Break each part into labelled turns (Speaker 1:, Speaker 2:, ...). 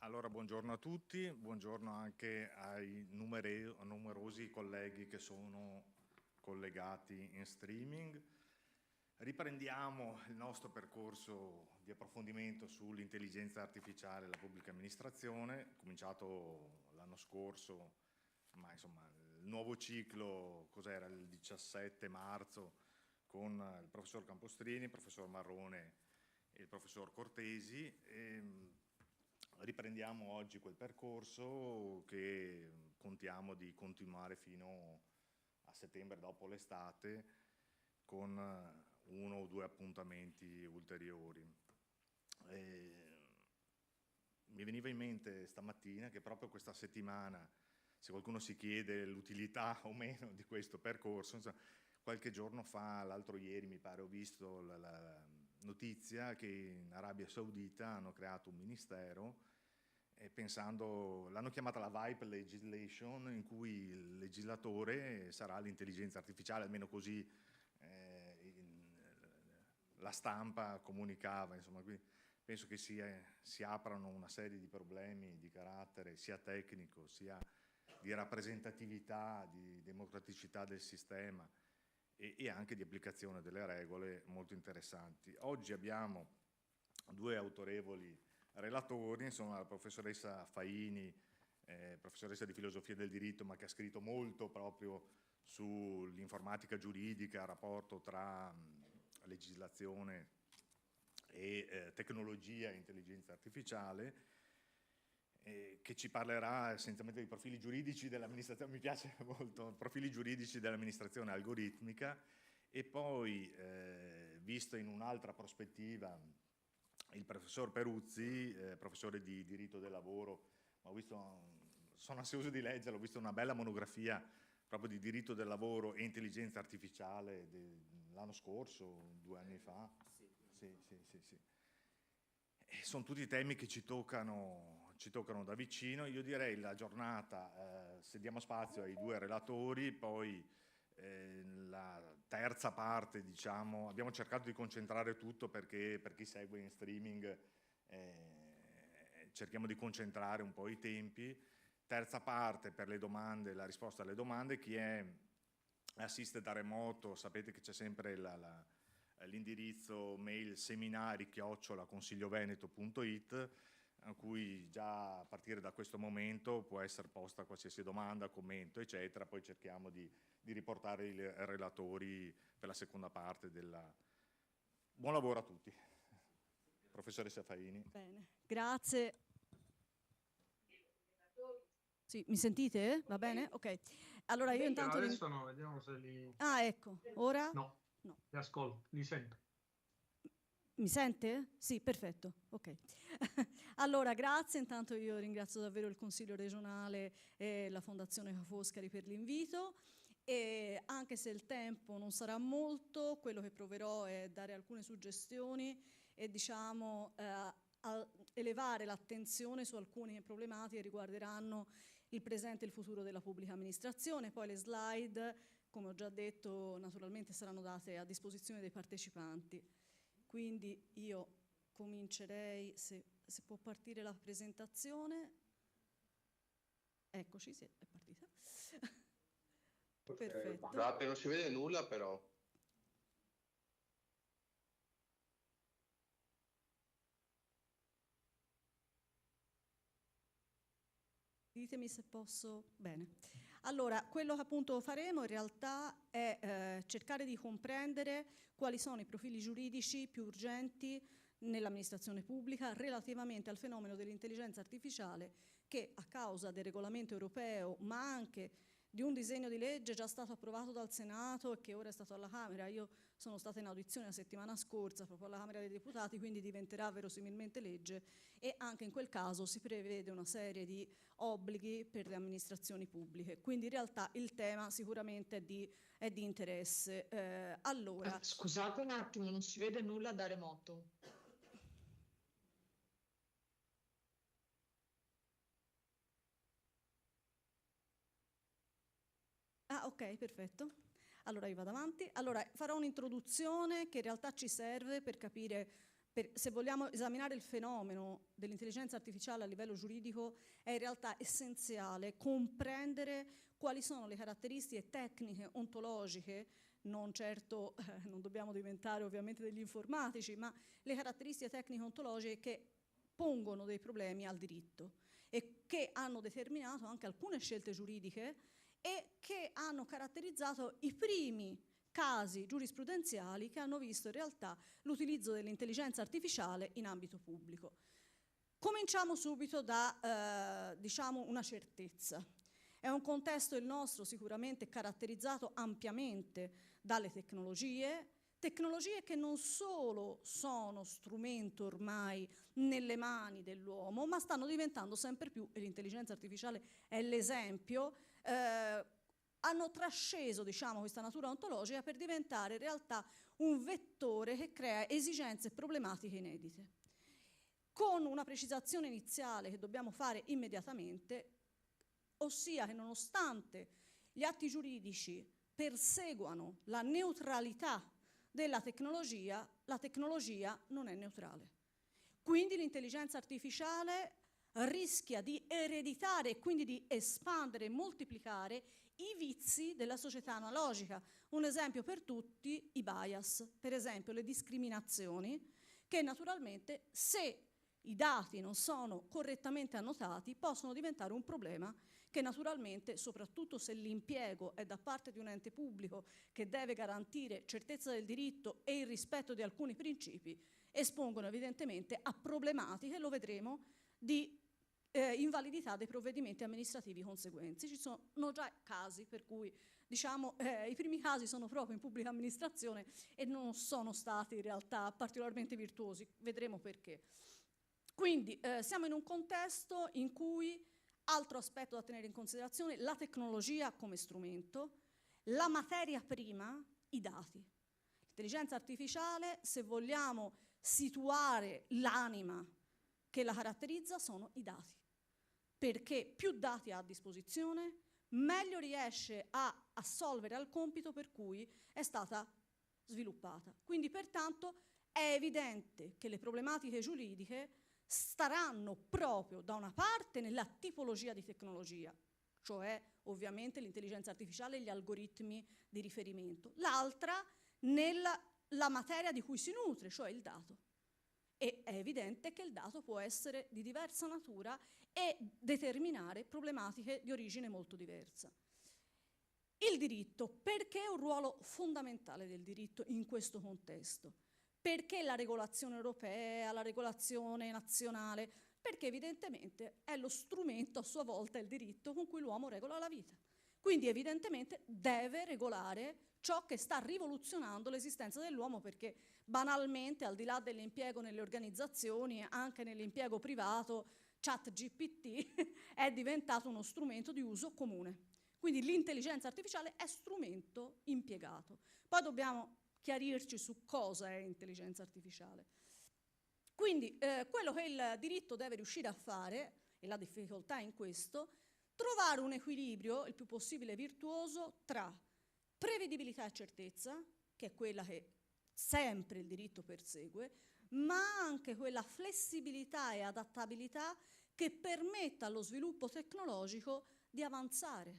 Speaker 1: Allora, buongiorno a tutti, buongiorno anche ai numerosi colleghi che sono collegati in streaming. Riprendiamo il nostro percorso di approfondimento sull'intelligenza artificiale e la pubblica amministrazione, cominciato l'anno scorso, ma insomma il nuovo ciclo cos'era il 17 marzo con il professor Campostrini, il professor Marrone e il professor Cortesi. Riprendiamo oggi quel percorso che contiamo di continuare fino a settembre, dopo l'estate, con uno o due appuntamenti ulteriori. Mi veniva in mente stamattina che proprio questa settimana, se qualcuno si chiede l'utilità o meno di questo percorso, insomma, qualche giorno fa, l'altro ieri mi pare, ho visto la notizia che in Arabia Saudita hanno creato un ministero l'hanno chiamata la VIPE Legislation, in cui il legislatore sarà l'intelligenza artificiale, almeno così la stampa comunicava, insomma, quindi penso che si aprano una serie di problemi di carattere sia tecnico, sia di rappresentatività, di democraticità del sistema e anche di applicazione delle regole molto interessanti. Oggi abbiamo due autorevoli relatori, sono la professoressa Faini, professoressa di filosofia del diritto, ma che ha scritto molto proprio sull'informatica giuridica, il rapporto tra legislazione e tecnologia e intelligenza artificiale, che ci parlerà essenzialmente dei profili giuridici dell'amministrazione, mi piace molto, profili giuridici dell'amministrazione algoritmica, e poi, visto in un'altra prospettiva, il professor Peruzzi, professore di diritto del lavoro, sono ansioso di leggerlo, ho visto una bella monografia proprio di diritto del lavoro e intelligenza artificiale l'anno scorso, 2 anni fa. Sì. E sono tutti temi che ci toccano da vicino. Io direi la giornata, se diamo spazio ai due relatori, poi la terza parte, diciamo, abbiamo cercato di concentrare tutto perché per chi segue in streaming cerchiamo di concentrare un po' i tempi. Terza parte per le domande, la risposta alle domande. Chi assiste da remoto, sapete che c'è sempre l'indirizzo mail seminari@consiglioveneto.it, a cui già a partire da questo momento può essere posta qualsiasi domanda, commento, eccetera. Poi cerchiamo di riportare i relatori per la seconda parte della... Buon lavoro a tutti. Professoressa Faini.
Speaker 2: Bene, grazie. Sì, mi sentite? Va bene? Ok. Allora io intanto...
Speaker 3: Adesso no, vediamo se li...
Speaker 2: Ah, ecco, ora?
Speaker 3: No, li ascolto, li sento.
Speaker 2: Mi sente? Sì, perfetto, ok. Allora, grazie, intanto io ringrazio davvero il Consiglio regionale e la Fondazione Ca' Foscari per l'invito, e anche se il tempo non sarà molto, quello che proverò è dare alcune suggestioni e diciamo elevare l'attenzione su alcune problematiche che riguarderanno il presente e il futuro della pubblica amministrazione. Poi le slide, come ho già detto, naturalmente saranno date a disposizione dei partecipanti. Quindi io comincerei, se può partire la presentazione. Eccoci, sì, è partita. Perfetto.
Speaker 4: Scusate, non si vede nulla però.
Speaker 2: Ditemi se posso... Bene. Allora, quello che appunto faremo in realtà è cercare di comprendere quali sono i profili giuridici più urgenti nell'amministrazione pubblica relativamente al fenomeno dell'intelligenza artificiale che, a causa del regolamento europeo, ma anche di un disegno di legge già stato approvato dal Senato e che ora è stato alla Camera. Io sono stata in audizione la settimana scorsa proprio alla Camera dei Deputati, quindi diventerà verosimilmente legge, e anche in quel caso si prevede una serie di obblighi per le amministrazioni pubbliche. Quindi in realtà il tema sicuramente è di interesse. Allora,
Speaker 5: scusate un attimo, non si vede nulla da remoto.
Speaker 2: Ah, ok, perfetto. Allora io vado avanti. Allora farò un'introduzione che in realtà ci serve per capire se vogliamo esaminare il fenomeno dell'intelligenza artificiale a livello giuridico, è in realtà essenziale comprendere quali sono le caratteristiche tecniche, ontologiche, non certo, non dobbiamo diventare ovviamente degli informatici, ma le caratteristiche tecniche ontologiche che pongono dei problemi al diritto e che hanno determinato anche alcune scelte giuridiche e che hanno caratterizzato i primi casi giurisprudenziali che hanno visto in realtà l'utilizzo dell'intelligenza artificiale in ambito pubblico. Cominciamo subito da diciamo una certezza. È un contesto, il nostro, sicuramente caratterizzato ampiamente dalle tecnologie che non solo sono strumento ormai nelle mani dell'uomo, ma stanno diventando sempre più, e l'intelligenza artificiale è l'esempio, hanno trasceso, diciamo, questa natura ontologica per diventare in realtà un vettore che crea esigenze e problematiche inedite. Con una precisazione iniziale che dobbiamo fare immediatamente, ossia che nonostante gli atti giuridici perseguano la neutralità della tecnologia, la tecnologia non è neutrale. Quindi l'intelligenza artificiale rischia di ereditare e quindi di espandere e moltiplicare i vizi della società analogica. Un esempio per tutti, i bias, per esempio le discriminazioni, che naturalmente se i dati non sono correttamente annotati possono diventare un problema che naturalmente, soprattutto se l'impiego è da parte di un ente pubblico che deve garantire certezza del diritto e il rispetto di alcuni principi, espongono evidentemente a problematiche, lo vedremo, di invalidità dei provvedimenti amministrativi conseguenti. Ci sono già casi per cui, diciamo, i primi casi sono proprio in pubblica amministrazione e non sono stati in realtà particolarmente virtuosi, vedremo perché. Quindi siamo in un contesto in cui, altro aspetto da tenere in considerazione, la tecnologia come strumento, la materia prima, i dati. L'intelligenza artificiale, se vogliamo situare l'anima che la caratterizza, sono i dati. Perché più dati ha a disposizione, meglio riesce a assolvere al compito per cui è stata sviluppata. Quindi, pertanto, è evidente che le problematiche giuridiche staranno proprio da una parte nella tipologia di tecnologia, cioè ovviamente l'intelligenza artificiale e gli algoritmi di riferimento, l'altra nella materia di cui si nutre, cioè il dato. E è evidente che il dato può essere di diversa natura e determinare problematiche di origine molto diversa. Il diritto, perché è un ruolo fondamentale del diritto in questo contesto? Perché la regolazione europea, la regolazione nazionale? Perché evidentemente è lo strumento, a sua volta, il diritto con cui l'uomo regola la vita. Quindi evidentemente deve regolare ciò che sta rivoluzionando l'esistenza dell'uomo, perché banalmente, al di là dell'impiego nelle organizzazioni, anche nell'impiego privato, ChatGPT è diventato uno strumento di uso comune. Quindi l'intelligenza artificiale è strumento impiegato. Poi dobbiamo chiarirci su cosa è intelligenza artificiale. Quindi quello che il diritto deve riuscire a fare, e la difficoltà in questo, trovare un equilibrio il più possibile virtuoso tra prevedibilità e certezza, che è quella che sempre il diritto persegue, ma anche quella flessibilità e adattabilità che permetta allo sviluppo tecnologico di avanzare,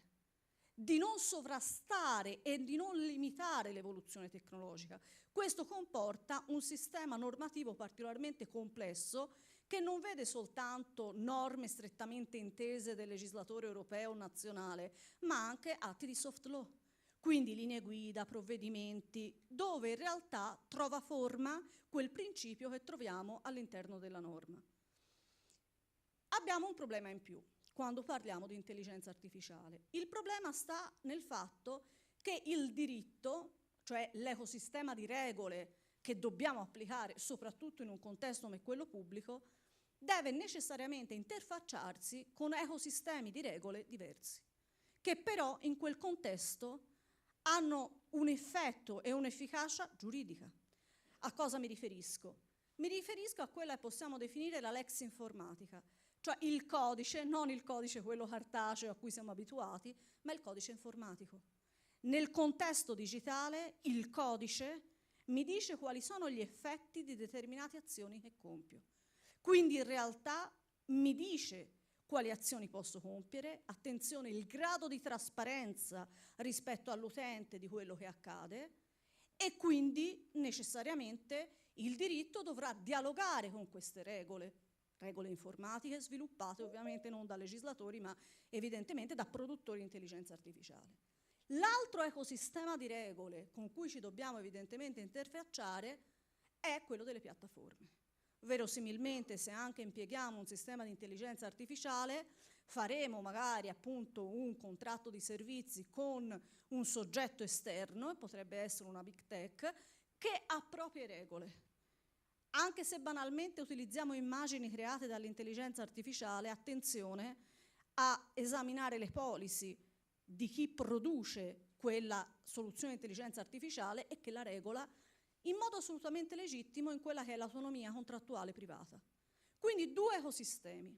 Speaker 2: di non sovrastare e di non limitare l'evoluzione tecnologica. Questo comporta un sistema normativo particolarmente complesso che non vede soltanto norme strettamente intese del legislatore europeo o nazionale, ma anche atti di soft law, quindi linee guida, provvedimenti, dove in realtà trova forma quel principio che troviamo all'interno della norma. Abbiamo un problema in più quando parliamo di intelligenza artificiale. Il problema sta nel fatto che il diritto, cioè l'ecosistema di regole che dobbiamo applicare soprattutto in un contesto come quello pubblico, deve necessariamente interfacciarsi con ecosistemi di regole diversi, che però in quel contesto hanno un effetto e un'efficacia giuridica. A cosa mi riferisco? Mi riferisco a quella che possiamo definire la lex informatica, cioè il codice, non il codice quello cartaceo a cui siamo abituati, ma il codice informatico. Nel contesto digitale il codice mi dice quali sono gli effetti di determinate azioni che compio. Quindi in realtà mi dice quali azioni posso compiere, attenzione, il grado di trasparenza rispetto all'utente di quello che accade, e quindi necessariamente il diritto dovrà dialogare con queste regole informatiche sviluppate ovviamente non da legislatori ma evidentemente da produttori di intelligenza artificiale. L'altro ecosistema di regole con cui ci dobbiamo evidentemente interfacciare è quello delle piattaforme. Verosimilmente, se anche impieghiamo un sistema di intelligenza artificiale, faremo magari appunto un contratto di servizi con un soggetto esterno, potrebbe essere una big tech, che ha proprie regole. Anche se banalmente utilizziamo immagini create dall'intelligenza artificiale, attenzione a esaminare le policy di chi produce quella soluzione di intelligenza artificiale e che la regola in modo assolutamente legittimo in quella che è l'autonomia contrattuale privata. Quindi 2 ecosistemi.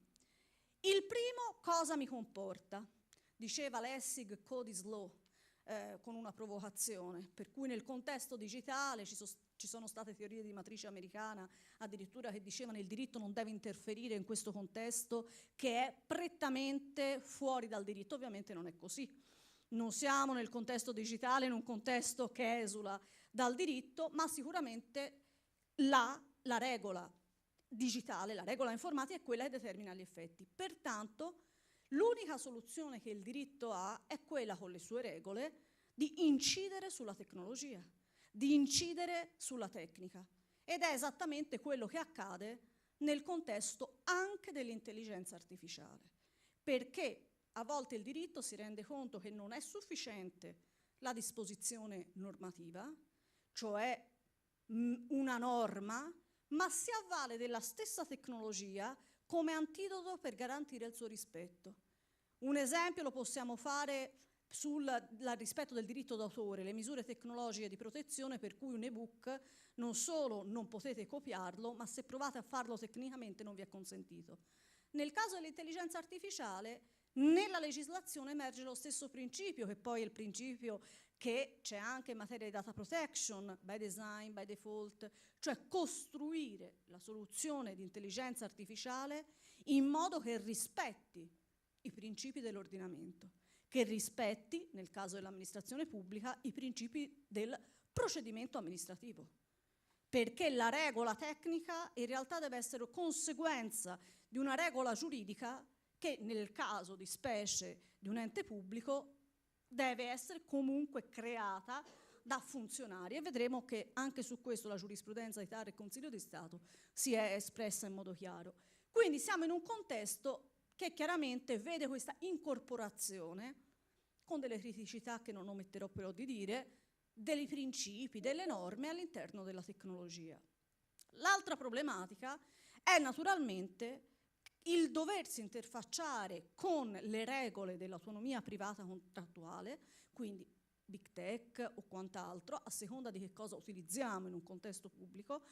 Speaker 2: Il primo cosa mi comporta? Diceva Lessig Code is Law, con una provocazione, per cui nel contesto digitale ci sono state teorie di matrice americana addirittura che dicevano il diritto non deve interferire in questo contesto che è prettamente fuori dal diritto. Ovviamente non è così. Non siamo nel contesto digitale, in un contesto che esula dal diritto, ma sicuramente la regola digitale, la regola informatica è quella che determina gli effetti. Pertanto l'unica soluzione che il diritto ha è quella, con le sue regole, di incidere sulla tecnologia, di incidere sulla tecnica. Ed è esattamente quello che accade nel contesto anche dell'intelligenza artificiale. Perché a volte il diritto si rende conto che non è sufficiente la disposizione normativa, cioè una norma, ma si avvale della stessa tecnologia come antidoto per garantire il suo rispetto. Un esempio lo possiamo fare sul rispetto del diritto d'autore, le misure tecnologiche di protezione per cui un ebook non solo non potete copiarlo, ma se provate a farlo tecnicamente non vi è consentito. Nel caso dell'intelligenza artificiale, nella legislazione emerge lo stesso principio, che poi è il principio che c'è anche in materia di data protection, by design, by default, cioè costruire la soluzione di intelligenza artificiale in modo che rispetti i principi dell'ordinamento, che rispetti, nel caso dell'amministrazione pubblica, i principi del procedimento amministrativo. Perché la regola tecnica in realtà deve essere conseguenza di una regola giuridica che nel caso di specie di un ente pubblico deve essere comunque creata da funzionari, e vedremo che anche su questo la giurisprudenza di TAR e Consiglio di Stato si è espressa in modo chiaro. Quindi siamo in un contesto che chiaramente vede questa incorporazione, con delle criticità che non ometterò però di dire, dei principi, delle norme all'interno della tecnologia. L'altra problematica è naturalmente il doversi interfacciare con le regole dell'autonomia privata contrattuale, quindi big tech o quant'altro, a seconda di che cosa utilizziamo in un contesto pubblico,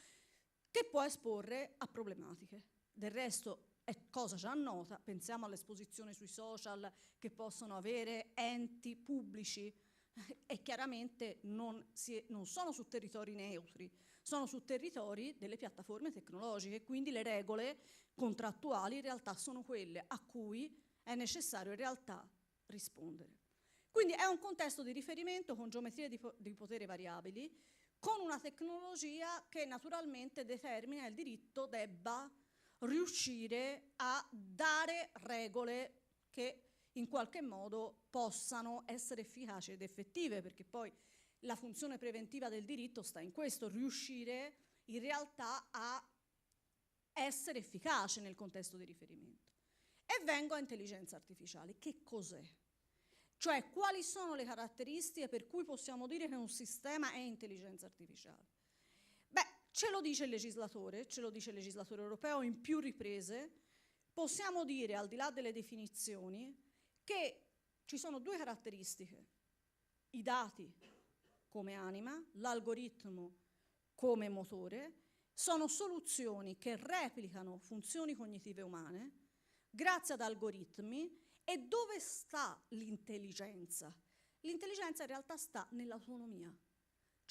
Speaker 2: che può esporre a problematiche. Del resto è cosa già nota, pensiamo all'esposizione sui social che possono avere enti pubblici e chiaramente non sono su territori neutri, sono su territori delle piattaforme tecnologiche, quindi le regole contrattuali in realtà sono quelle a cui è necessario in realtà rispondere. Quindi è un contesto di riferimento con geometrie di potere variabili, con una tecnologia che naturalmente determina il diritto debba riuscire a dare regole che in qualche modo possano essere efficaci ed effettive, perché poi la funzione preventiva del diritto sta in questo, riuscire in realtà a essere efficace nel contesto di riferimento. E vengo a intelligenza artificiale. Che cos'è? Cioè, quali sono le caratteristiche per cui possiamo dire che un sistema è intelligenza artificiale? Beh, ce lo dice il legislatore europeo in più riprese. Possiamo dire, al di là delle definizioni, che ci sono 2 caratteristiche: i dati come anima, l'algoritmo come motore. Sono soluzioni che replicano funzioni cognitive umane grazie ad algoritmi. E dove sta l'intelligenza? L'intelligenza in realtà sta nell'autonomia.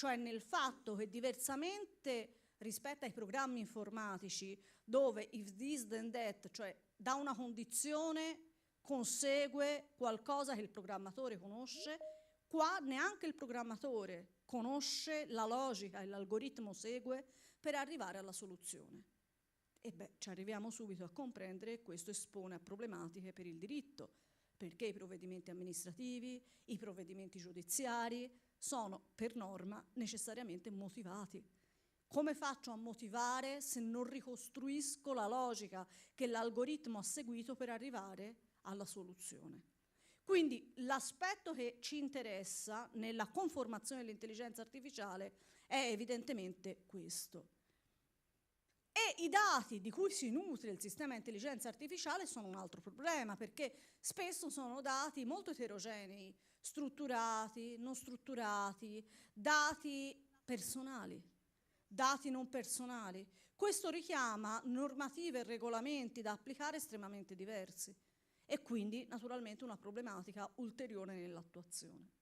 Speaker 2: cioè nel fatto che diversamente rispetto ai programmi informatici, dove if this then that, cioè da una condizione consegue qualcosa che il programmatore conosce, qua neanche il programmatore conosce la logica e l'algoritmo segue per arrivare alla soluzione. E beh, ci arriviamo subito a comprendere che questo espone a problematiche per il diritto, perché i provvedimenti amministrativi, i provvedimenti giudiziari sono per norma necessariamente motivati. Come faccio a motivare se non ricostruisco la logica che l'algoritmo ha seguito per arrivare alla soluzione? Quindi l'aspetto che ci interessa nella conformazione dell'intelligenza artificiale è evidentemente questo. E i dati di cui si nutre il sistema intelligenza artificiale sono un altro problema, perché spesso sono dati molto eterogenei, strutturati, non strutturati, dati personali, dati non personali. Questo richiama normative e regolamenti da applicare estremamente diversi e quindi naturalmente una problematica ulteriore nell'attuazione.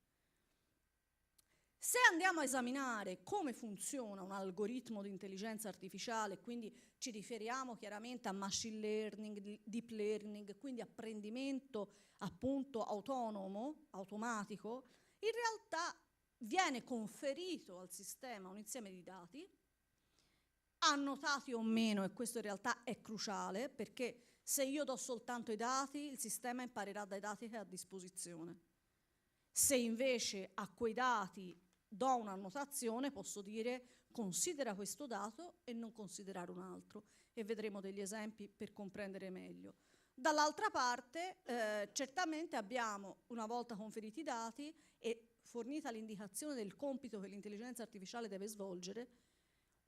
Speaker 2: Se andiamo a esaminare come funziona un algoritmo di intelligenza artificiale, quindi ci riferiamo chiaramente a machine learning, deep learning, quindi apprendimento appunto autonomo, automatico, in realtà viene conferito al sistema un insieme di dati, annotati o meno, e questo in realtà è cruciale, perché se io do soltanto i dati, il sistema imparerà dai dati che ha a disposizione. Se invece a quei dati do un'annotazione, posso dire considera questo dato e non considerare un altro, e vedremo degli esempi per comprendere meglio. Dall'altra parte, certamente abbiamo, una volta conferiti i dati e fornita l'indicazione del compito che l'intelligenza artificiale deve svolgere,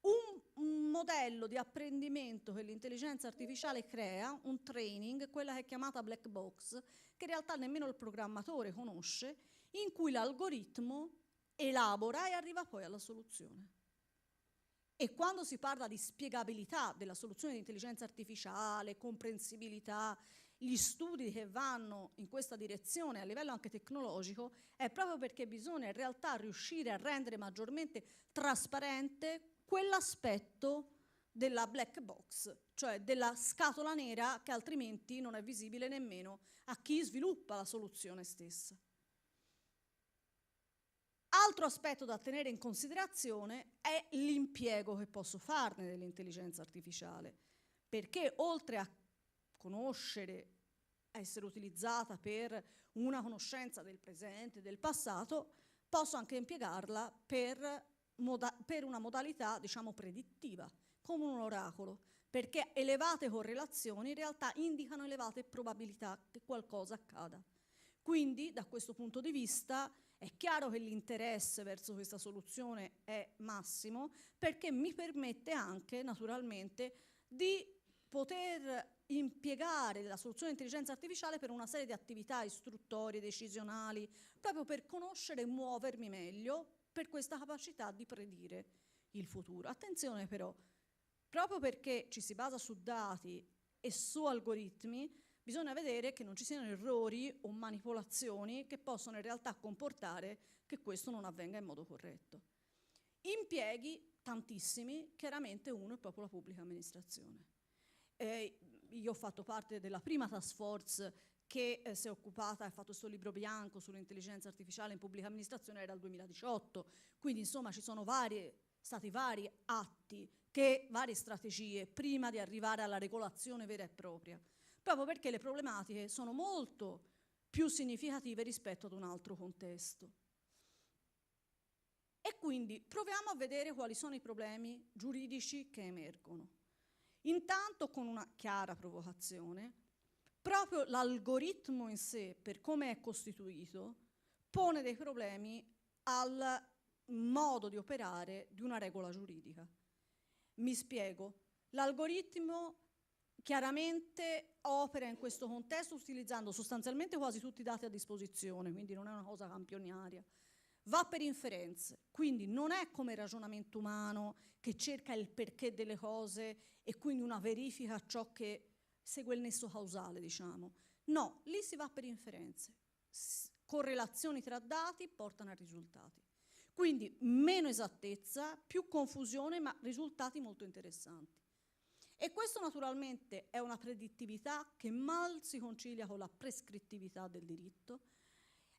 Speaker 2: un modello di apprendimento che l'intelligenza artificiale crea, un training, quella che è chiamata black box, che in realtà nemmeno il programmatore conosce, in cui l'algoritmo elabora e arriva poi alla soluzione. E quando si parla di spiegabilità della soluzione di intelligenza artificiale, comprensibilità, gli studi che vanno in questa direzione a livello anche tecnologico, è proprio perché bisogna in realtà riuscire a rendere maggiormente trasparente quell'aspetto della black box, cioè della scatola nera che altrimenti non è visibile nemmeno a chi sviluppa la soluzione stessa. Altro aspetto da tenere in considerazione è l'impiego che posso farne dell'intelligenza artificiale, perché oltre a conoscere, a essere utilizzata per una conoscenza del presente e del passato, posso anche impiegarla per una modalità, diciamo, predittiva, come un oracolo, perché elevate correlazioni in realtà indicano elevate probabilità che qualcosa accada. Quindi, da questo punto di vista, è chiaro che l'interesse verso questa soluzione è massimo, perché mi permette anche, naturalmente, di poter impiegare la soluzione di intelligenza artificiale per una serie di attività istruttorie, decisionali, proprio per conoscere e muovermi meglio, per questa capacità di predire il futuro. Attenzione però, proprio perché ci si basa su dati e su algoritmi, bisogna vedere che non ci siano errori o manipolazioni che possono in realtà comportare che questo non avvenga in modo corretto. Impieghi tantissimi, chiaramente uno è proprio la pubblica amministrazione. Io ho fatto parte della prima task force che si è occupata, ha fatto questo libro bianco sull'intelligenza artificiale in pubblica amministrazione, era il 2018, quindi insomma ci sono stati vari atti, varie strategie prima di arrivare alla regolazione vera e propria, proprio perché le problematiche sono molto più significative rispetto ad un altro contesto. E quindi proviamo a vedere quali sono i problemi giuridici che emergono. Intanto, con una chiara provocazione, proprio l'algoritmo in sé, per come è costituito, pone dei problemi al modo di operare di una regola giuridica. Mi spiego. L'algoritmo chiaramente opera in questo contesto utilizzando sostanzialmente quasi tutti i dati a disposizione, quindi non è una cosa campioniaria. Va per inferenze, quindi non è come il ragionamento umano che cerca il perché delle cose e quindi una verifica a ciò che segue il nesso causale, diciamo. No, lì si va per inferenze. Correlazioni tra dati portano a risultati. Quindi meno esattezza, più confusione, ma risultati molto interessanti. E questo naturalmente è una predittività che mal si concilia con la prescrittività del diritto,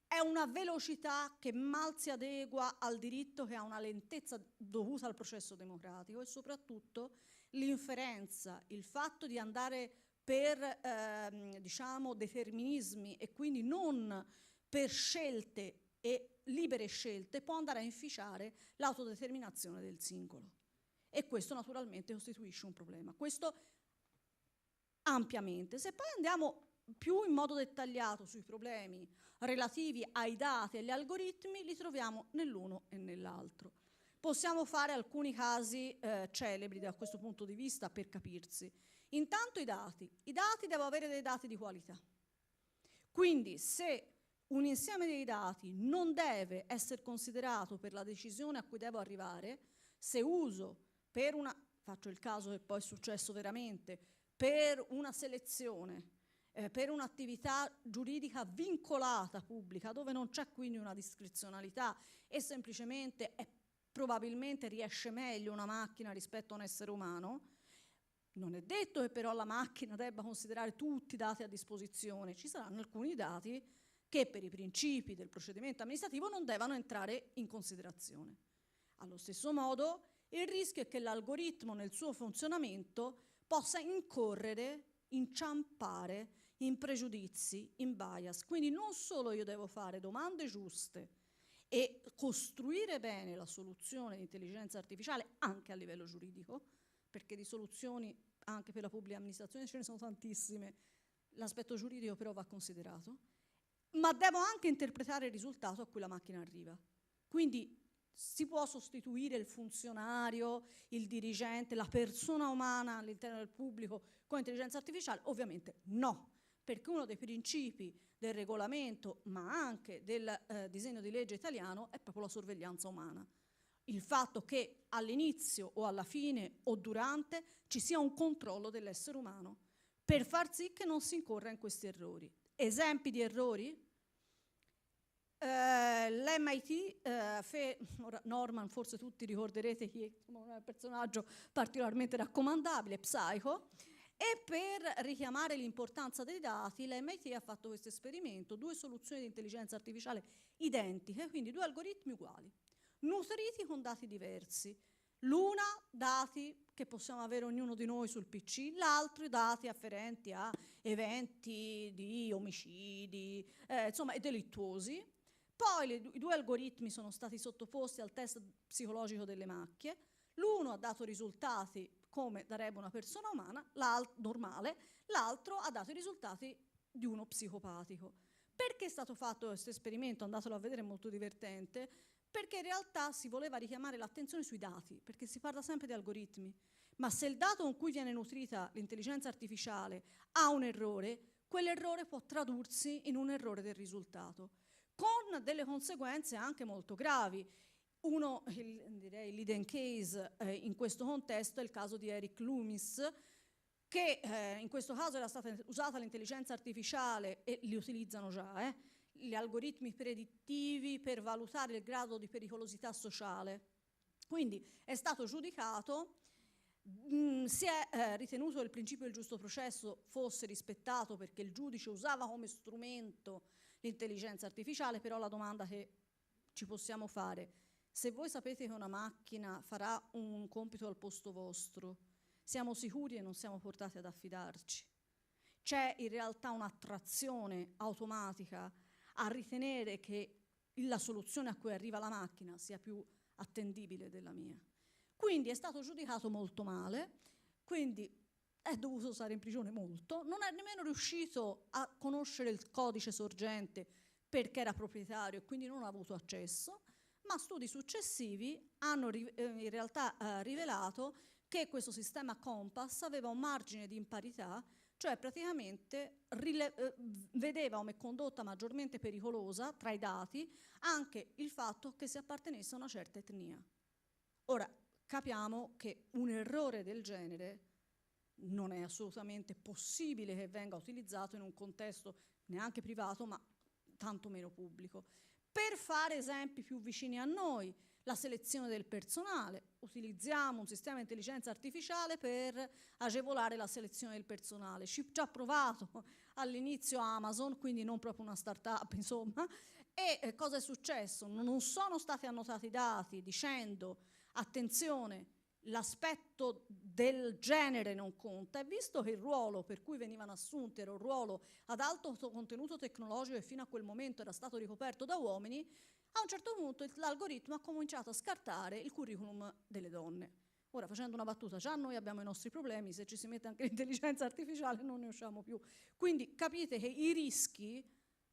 Speaker 2: è una velocità che mal si adegua al diritto, che ha una lentezza dovuta al processo democratico, e soprattutto l'inferenza, il fatto di andare per diciamo determinismi e quindi non per scelte e libere scelte, può andare a inficiare l'autodeterminazione del singolo. E questo naturalmente costituisce un problema. Questo ampiamente. Se poi andiamo più in modo dettagliato sui problemi relativi ai dati e agli algoritmi, li troviamo nell'uno e nell'altro. Possiamo fare alcuni casi celebri da questo punto di vista per capirsi. Intanto i dati. I dati devo avere dei dati di qualità. Quindi se un insieme dei dati non deve essere considerato per la decisione a cui devo arrivare, se uso per una, faccio il caso che poi è successo veramente, per una selezione, per un'attività giuridica vincolata pubblica, dove non c'è quindi una discrezionalità e semplicemente probabilmente riesce meglio una macchina rispetto a un essere umano, non è detto che però la macchina debba considerare tutti i dati a disposizione, ci saranno alcuni dati che per i principi del procedimento amministrativo non devono entrare in considerazione. Allo stesso modo, il rischio è che l'algoritmo nel suo funzionamento possa incorrere, inciampare in pregiudizi, in bias. Quindi non solo io devo fare domande giuste e costruire bene la soluzione di intelligenza artificiale anche a livello giuridico, perché di soluzioni anche per la pubblica amministrazione ce ne sono tantissime, l'aspetto giuridico però va considerato, ma devo anche interpretare il risultato a cui la macchina arriva. Quindi si può sostituire il funzionario, il dirigente, la persona umana all'interno del pubblico con intelligenza artificiale? Ovviamente no, perché uno dei principi del regolamento, ma anche del disegno di legge italiano, è proprio la sorveglianza umana. Il fatto che all'inizio o alla fine o durante ci sia un controllo dell'essere umano per far sì che non si incorra in questi errori. Esempi di errori? L'MIT, Norman, forse tutti ricorderete chi è un personaggio particolarmente raccomandabile, Psycho, e per richiamare l'importanza dei dati l'MIT ha fatto questo esperimento, 2 soluzioni di intelligenza artificiale identiche, quindi 2 algoritmi uguali, nutriti con dati diversi. L'una dati che possiamo avere ognuno di noi sul PC, l'altro dati afferenti a eventi di omicidi, insomma delittuosi. Poi i 2 algoritmi sono stati sottoposti al test psicologico delle macchie. L'uno ha dato risultati come darebbe una persona umana, normale, l'altro ha dato i risultati di uno psicopatico. Perché è stato fatto questo esperimento? Andatelo a vedere, è molto divertente, perché in realtà si voleva richiamare l'attenzione sui dati, perché si parla sempre di algoritmi, ma se il dato con cui viene nutrita l'intelligenza artificiale ha un errore, quell'errore può tradursi in un errore del risultato, con delle conseguenze anche molto gravi. Uno, direi leading case in questo contesto è il caso di Eric Loomis, che in questo caso era stata usata l'intelligenza artificiale, e li utilizzano già, gli algoritmi predittivi per valutare il grado di pericolosità sociale. Quindi è stato giudicato, si è ritenuto che il principio del giusto processo fosse rispettato perché il giudice usava come strumento l'intelligenza artificiale, però la domanda che ci possiamo fare: se voi sapete che una macchina farà un compito al posto vostro, siamo sicuri e non siamo portati ad affidarci? C'è in realtà un'attrazione automatica a ritenere che la soluzione a cui arriva la macchina sia più attendibile della mia. Quindi è stato giudicato molto male, quindi è dovuto stare in prigione molto, non è nemmeno riuscito a conoscere il codice sorgente perché era proprietario e quindi non ha avuto accesso, ma studi successivi hanno in realtà rivelato che questo sistema Compass aveva un margine di imparità, cioè praticamente vedeva come condotta maggiormente pericolosa tra i dati anche il fatto che si appartenesse a una certa etnia. Ora, capiamo che un errore del genere non è assolutamente possibile che venga utilizzato in un contesto neanche privato, ma tanto meno pubblico. Per fare esempi più vicini a noi, la selezione del personale. Utilizziamo un sistema di intelligenza artificiale per agevolare la selezione del personale. Ci ha provato all'inizio Amazon, quindi non proprio una startup, insomma. E cosa è successo? Non sono stati annotati i dati dicendo attenzione, l'aspetto del genere non conta, e visto che il ruolo per cui venivano assunti era un ruolo ad alto contenuto tecnologico e fino a quel momento era stato ricoperto da uomini, a un certo punto l'algoritmo ha cominciato a scartare il curriculum delle donne. Ora, facendo una battuta, già noi abbiamo i nostri problemi, se ci si mette anche l'intelligenza artificiale non ne usciamo più. Quindi capite che i rischi,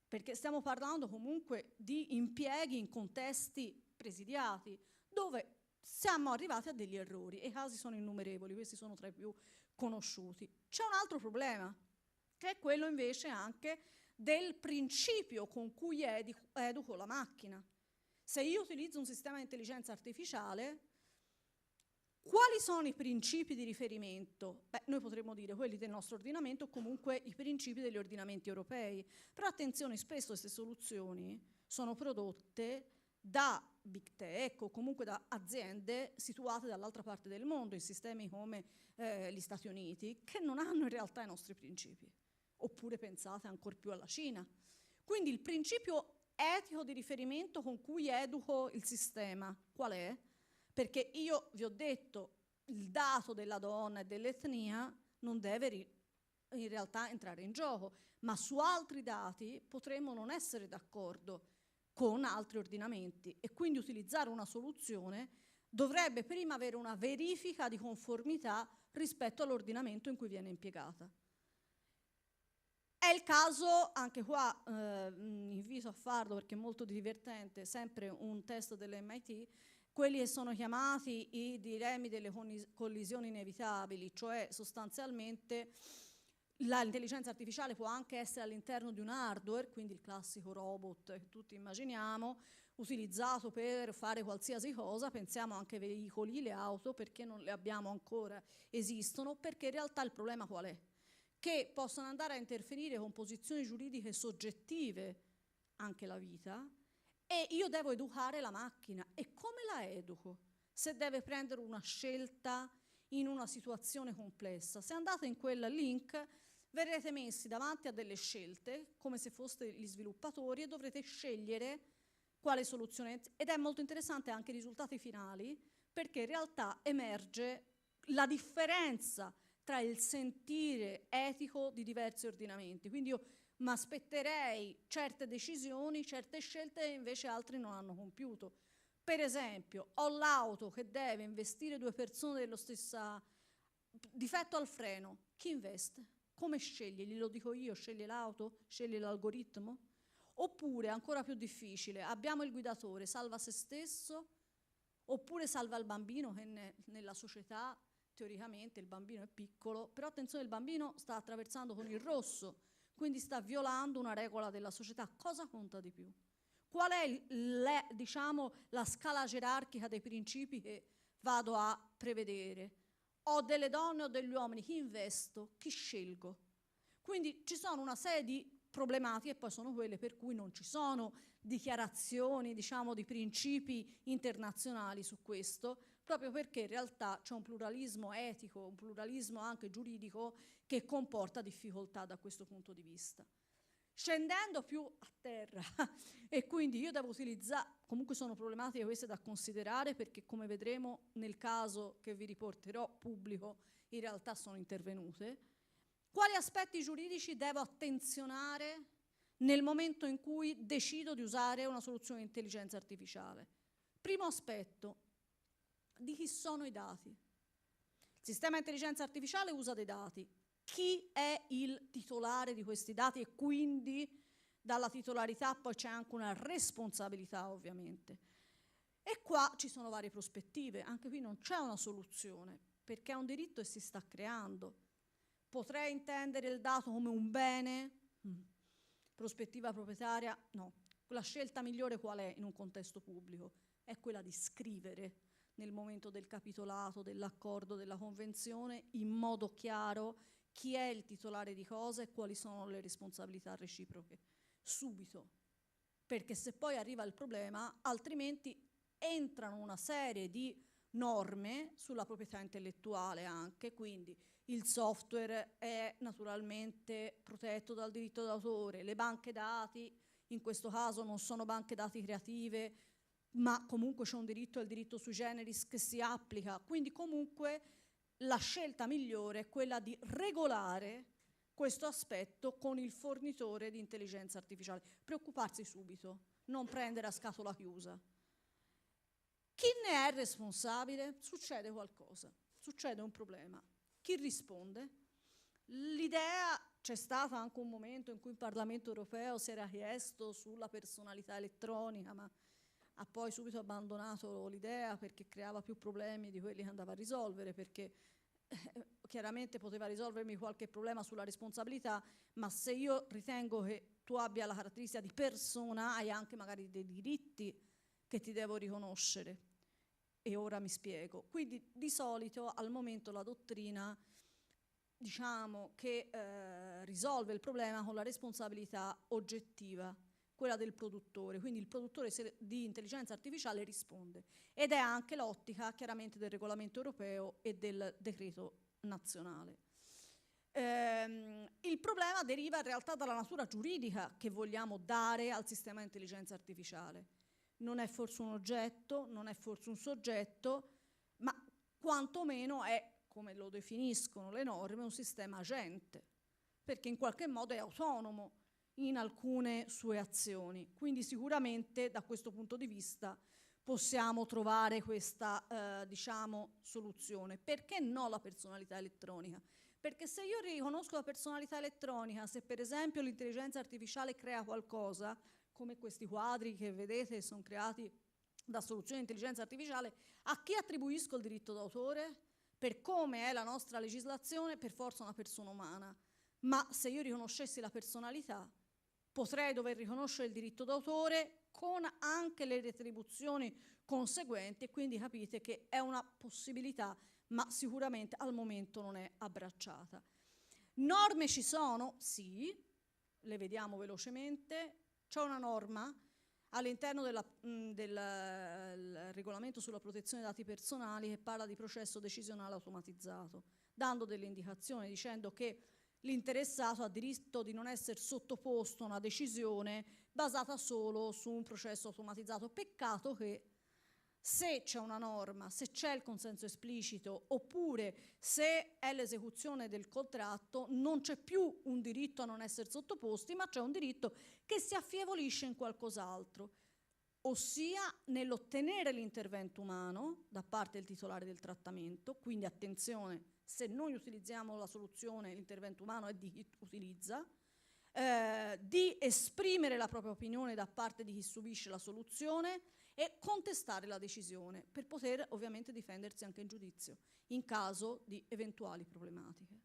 Speaker 2: perché stiamo parlando comunque di impieghi in contesti presidiati, dove siamo arrivati a degli errori, e i casi sono innumerevoli, questi sono tra i più conosciuti. C'è un altro problema, che è quello invece anche del principio con cui educo la macchina. Se io utilizzo un sistema di intelligenza artificiale, quali sono i principi di riferimento? Beh, noi potremmo dire quelli del nostro ordinamento o comunque i principi degli ordinamenti europei. Però attenzione, spesso queste soluzioni sono prodotte da big tech o comunque da aziende situate dall'altra parte del mondo, in sistemi come gli Stati Uniti, che non hanno in realtà i nostri principi. Oppure pensate ancor più alla Cina. Quindi il principio etico di riferimento con cui educo il sistema, qual è? Perché io vi ho detto, il dato della donna e dell'etnia non deve in realtà entrare in gioco, ma su altri dati potremmo non essere d'accordo con altri ordinamenti, e quindi utilizzare una soluzione dovrebbe prima avere una verifica di conformità rispetto all'ordinamento in cui viene impiegata. È il caso, anche qua invito a farlo perché è molto divertente, sempre un test dell'MIT, quelli che sono chiamati i dilemmi delle collisioni inevitabili, cioè sostanzialmente l'intelligenza artificiale può anche essere all'interno di un hardware, quindi il classico robot che tutti immaginiamo, utilizzato per fare qualsiasi cosa. Pensiamo anche ai veicoli, le auto, perché non le abbiamo ancora, esistono, perché in realtà il problema qual è? Che possono andare a interferire con posizioni giuridiche soggettive, anche la vita, e io devo educare la macchina. E come la educo? Se deve prendere una scelta in una situazione complessa. Se andate in quel link verrete messi davanti a delle scelte, come se foste gli sviluppatori, e dovrete scegliere quale soluzione. Ed è molto interessante anche i risultati finali, perché in realtà emerge la differenza tra il sentire etico di diversi ordinamenti. Quindi io mi aspetterei certe decisioni, certe scelte, e invece altri non hanno compiuto. Per esempio, ho l'auto che deve investire 2 persone dello stesso difetto al freno. Chi investe? Come sceglie? Glielo dico io, sceglie l'auto? Sceglie l'algoritmo? Oppure, ancora più difficile, abbiamo il guidatore, salva se stesso, oppure salva il bambino che nella società, teoricamente, il bambino è piccolo, però attenzione, il bambino sta attraversando con il rosso, quindi sta violando una regola della società. Cosa conta di più? Qual è diciamo, la scala gerarchica dei principi che vado a prevedere? Ho delle donne o degli uomini? Chi investo? Chi scelgo? Quindi ci sono una serie di problematiche, e poi sono quelle per cui non ci sono dichiarazioni, diciamo, di principi internazionali su questo, proprio perché in realtà c'è un pluralismo etico, un pluralismo anche giuridico che comporta difficoltà da questo punto di vista. Scendendo più a terra, e quindi io devo utilizzare, comunque sono problematiche queste da considerare, perché come vedremo nel caso che vi riporterò pubblico in realtà sono intervenute. Quali aspetti giuridici devo attenzionare nel momento in cui decido di usare una soluzione di intelligenza artificiale? Primo aspetto, di chi sono i dati? Il sistema di intelligenza artificiale usa dei dati. Chi è il titolare di questi dati? E quindi dalla titolarità poi c'è anche una responsabilità, ovviamente. E qua ci sono varie prospettive, anche qui non c'è una soluzione, perché è un diritto e si sta creando. Potrei intendere il dato come un bene? Prospettiva proprietaria? No. La scelta migliore qual è in un contesto pubblico? È quella di scrivere nel momento del capitolato, dell'accordo, della convenzione, in modo chiaro chi è il titolare di cosa e quali sono le responsabilità reciproche. Subito. perché se poi arriva il problema, altrimenti entrano una serie di norme sulla proprietà intellettuale anche, quindi il software è naturalmente protetto dal diritto d'autore, le banche dati in questo caso non sono banche dati creative, ma comunque c'è un diritto, è il diritto sui generis che si applica, quindi comunque la scelta migliore è quella di regolare questo aspetto con il fornitore di intelligenza artificiale. Preoccuparsi subito, non prendere a scatola chiusa. Chi ne è responsabile? Succede qualcosa, succede un problema. Chi risponde? L'idea, c'è stato anche un momento in cui il Parlamento europeo si era chiesto sulla personalità elettronica, ma ha poi subito abbandonato l'idea perché creava più problemi di quelli che andava a risolvere, perché chiaramente poteva risolvermi qualche problema sulla responsabilità, ma se io ritengo che tu abbia la caratteristica di persona, hai anche magari dei diritti che ti devo riconoscere. E ora mi spiego. Quindi di solito al momento la dottrina, diciamo che risolve il problema con la responsabilità oggettiva, quella del produttore, quindi il produttore di intelligenza artificiale risponde, ed è anche l'ottica chiaramente del regolamento europeo e del decreto nazionale. Il problema deriva in realtà dalla natura giuridica che vogliamo dare al sistema di intelligenza artificiale. Non è forse un oggetto, non è forse un soggetto, ma quantomeno è, come lo definiscono le norme, un sistema agente, perché in qualche modo è autonomo in alcune sue azioni. Quindi sicuramente da questo punto di vista possiamo trovare questa diciamo, soluzione. Perché no la personalità elettronica? Perché se io riconosco la personalità elettronica, se per esempio l'intelligenza artificiale crea qualcosa, come questi quadri che vedete sono creati da soluzioni di intelligenza artificiale, a chi attribuisco il diritto d'autore? Per come è la nostra legislazione, per forza una persona umana. Ma se io riconoscessi la personalità, potrei dover riconoscere il diritto d'autore con anche le retribuzioni conseguenti, e quindi capite che è una possibilità, ma sicuramente al momento non è abbracciata. Norme ci sono? Sì, le vediamo velocemente. C'è una norma all'interno del regolamento sulla protezione dei dati personali che parla di processo decisionale automatizzato, dando delle indicazioni dicendo che l'interessato ha diritto di non essere sottoposto a una decisione basata solo su un processo automatizzato. Peccato che se c'è una norma, se c'è il consenso esplicito, oppure se è l'esecuzione del contratto, non c'è più un diritto a non essere sottoposti, ma c'è un diritto che si affievolisce in qualcos'altro, ossia nell'ottenere l'intervento umano da parte del titolare del trattamento. Quindi attenzione, se noi utilizziamo la soluzione, l'intervento umano è di chi utilizza, di esprimere la propria opinione da parte di chi subisce la soluzione e contestare la decisione per poter ovviamente difendersi anche in giudizio in caso di eventuali problematiche.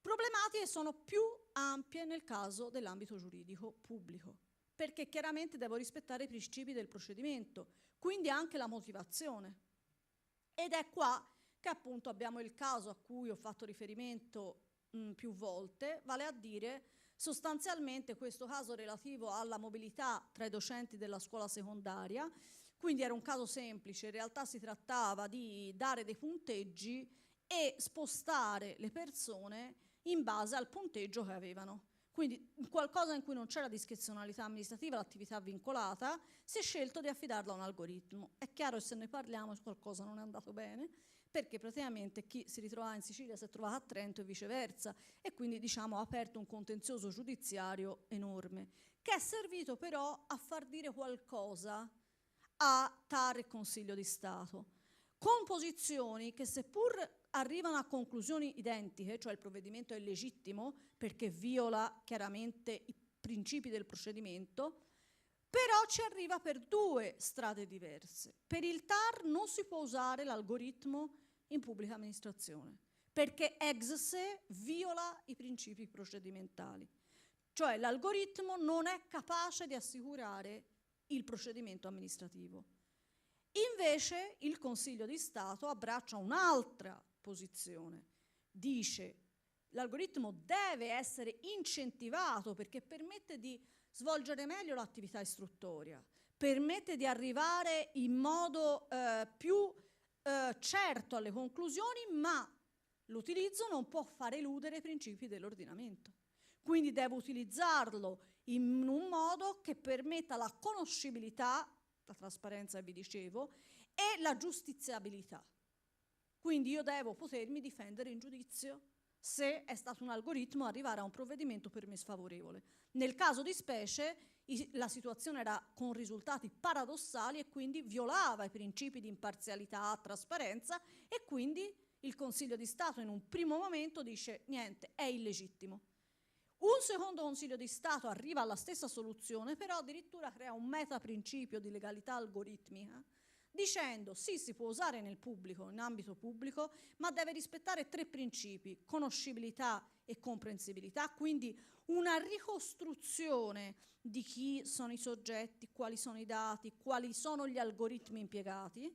Speaker 2: Problematiche sono più ampie nel caso dell'ambito giuridico pubblico, perché chiaramente devo rispettare i principi del procedimento, quindi anche la motivazione. Ed è qua che appunto abbiamo il caso a cui ho fatto riferimento più volte, vale a dire sostanzialmente questo caso relativo alla mobilità tra i docenti della scuola secondaria. Quindi era un caso semplice, in realtà si trattava di dare dei punteggi e spostare le persone in base al punteggio che avevano. Quindi qualcosa in cui non c'era discrezionalità amministrativa, l'attività vincolata, si è scelto di affidarla a un algoritmo. È chiaro che se ne parliamo qualcosa non è andato bene, perché praticamente chi si ritrovava in Sicilia si è trovato a Trento e viceversa, e quindi diciamo ha aperto un contenzioso giudiziario enorme, che è servito però a far dire qualcosa a TAR e Consiglio di Stato, con posizioni che seppur arrivano a conclusioni identiche, cioè il provvedimento è illegittimo perché viola chiaramente i principi del procedimento, però ci arriva per due strade diverse. Per il TAR non si può usare l'algoritmo in pubblica amministrazione, perché ex se viola i principi procedimentali. Cioè l'algoritmo non è capace di assicurare il procedimento amministrativo. Invece il Consiglio di Stato abbraccia un'altra posizione. Dice l'algoritmo deve essere incentivato perché permette di svolgere meglio l'attività istruttoria, permette di arrivare in modo più certo alle conclusioni, ma l'utilizzo non può far eludere i principi dell'ordinamento. Quindi devo utilizzarlo in un modo che permetta la conoscibilità, la trasparenza, vi dicevo, e la giustiziabilità. Quindi io devo potermi difendere in giudizio se è stato un algoritmo arrivare a un provvedimento per me sfavorevole. Nel caso di specie la situazione era con risultati paradossali e quindi violava i principi di imparzialità, trasparenza, e quindi il Consiglio di Stato in un primo momento dice niente, è illegittimo. Un secondo Consiglio di Stato arriva alla stessa soluzione, però addirittura crea un metaprincipio di legalità algoritmica, dicendo sì, si può usare nel pubblico, in ambito pubblico, ma deve rispettare 3 principi: conoscibilità e comprensibilità, quindi una ricostruzione di chi sono i soggetti, quali sono i dati, quali sono gli algoritmi impiegati,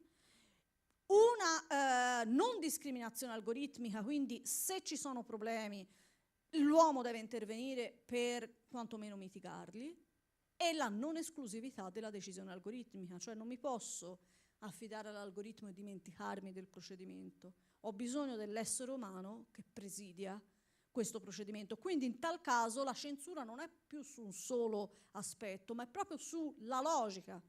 Speaker 2: una non discriminazione algoritmica, quindi se ci sono problemi l'uomo deve intervenire per quantomeno mitigarli, e la non esclusività della decisione algoritmica, cioè non mi posso affidare all'algoritmo e dimenticarmi del procedimento. Ho bisogno dell'essere umano che presidia questo procedimento. Quindi in tal caso la censura non è più su un solo aspetto, ma è proprio sulla logica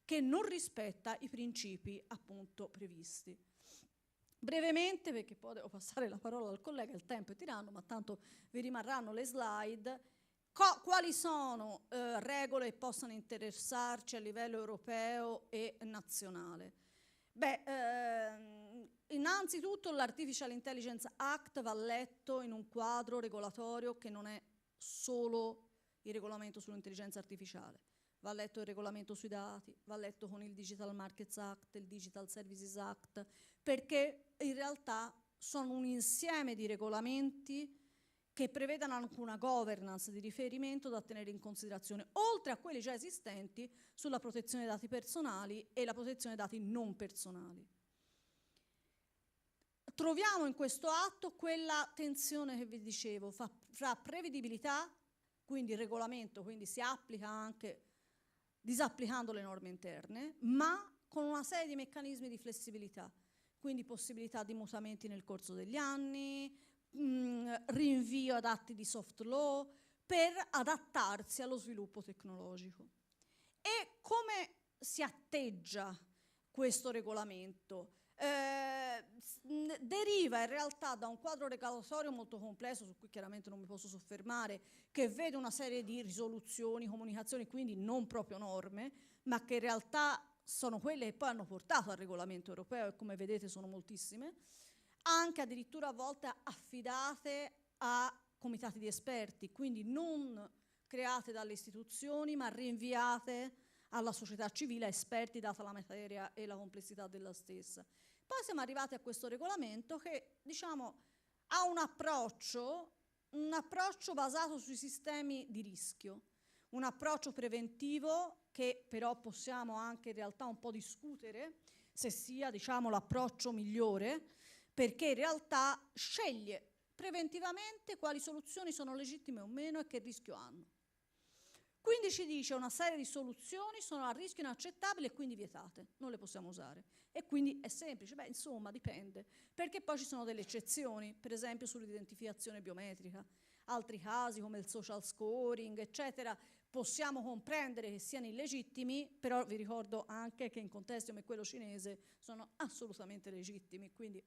Speaker 2: che non rispetta i principi appunto previsti. Brevemente, perché poi devo passare la parola al collega, il tempo è tiranno, ma tanto vi rimarranno le slide. Quali sono regole che possono interessarci a livello europeo e nazionale? Innanzitutto l'Artificial Intelligence Act va letto in un quadro regolatorio che non è solo il regolamento sull'intelligenza artificiale, va letto il regolamento sui dati, va letto con il Digital Markets Act, il Digital Services Act, perché in realtà sono un insieme di regolamenti che prevedano anche una governance di riferimento da tenere in considerazione, oltre a quelli già esistenti sulla protezione dei dati personali e la protezione dei dati non personali. Troviamo in questo atto quella tensione che vi dicevo fra prevedibilità, quindi il regolamento, quindi si applica anche disapplicando le norme interne, ma con una serie di meccanismi di flessibilità, quindi possibilità di mutamenti nel corso degli anni, rinvio ad atti di soft law per adattarsi allo sviluppo tecnologico. E come si atteggia questo regolamento? Deriva in realtà da un quadro regolatorio molto complesso, su cui chiaramente non mi posso soffermare, che vede una serie di risoluzioni, comunicazioni, quindi non proprio norme, ma che in realtà sono quelle che poi hanno portato al regolamento europeo, e come vedete sono moltissime, anche addirittura a volte affidate a comitati di esperti, quindi non create dalle istituzioni, ma rinviate alla società civile, esperti, data la materia e la complessità della stessa. Poi siamo arrivati a questo regolamento che, diciamo, ha un approccio basato sui sistemi di rischio, un approccio preventivo che però possiamo anche in realtà un po' discutere se sia, diciamo, l'approccio migliore, perché in realtà sceglie preventivamente quali soluzioni sono legittime o meno e che rischio hanno. Quindi ci dice una serie di soluzioni sono a rischio inaccettabile e quindi vietate, non le possiamo usare. E quindi è semplice, insomma dipende, perché poi ci sono delle eccezioni, per esempio sull'identificazione biometrica, altri casi come il social scoring, eccetera, possiamo comprendere che siano illegittimi, però vi ricordo anche che in contesti come quello cinese sono assolutamente legittimi, quindi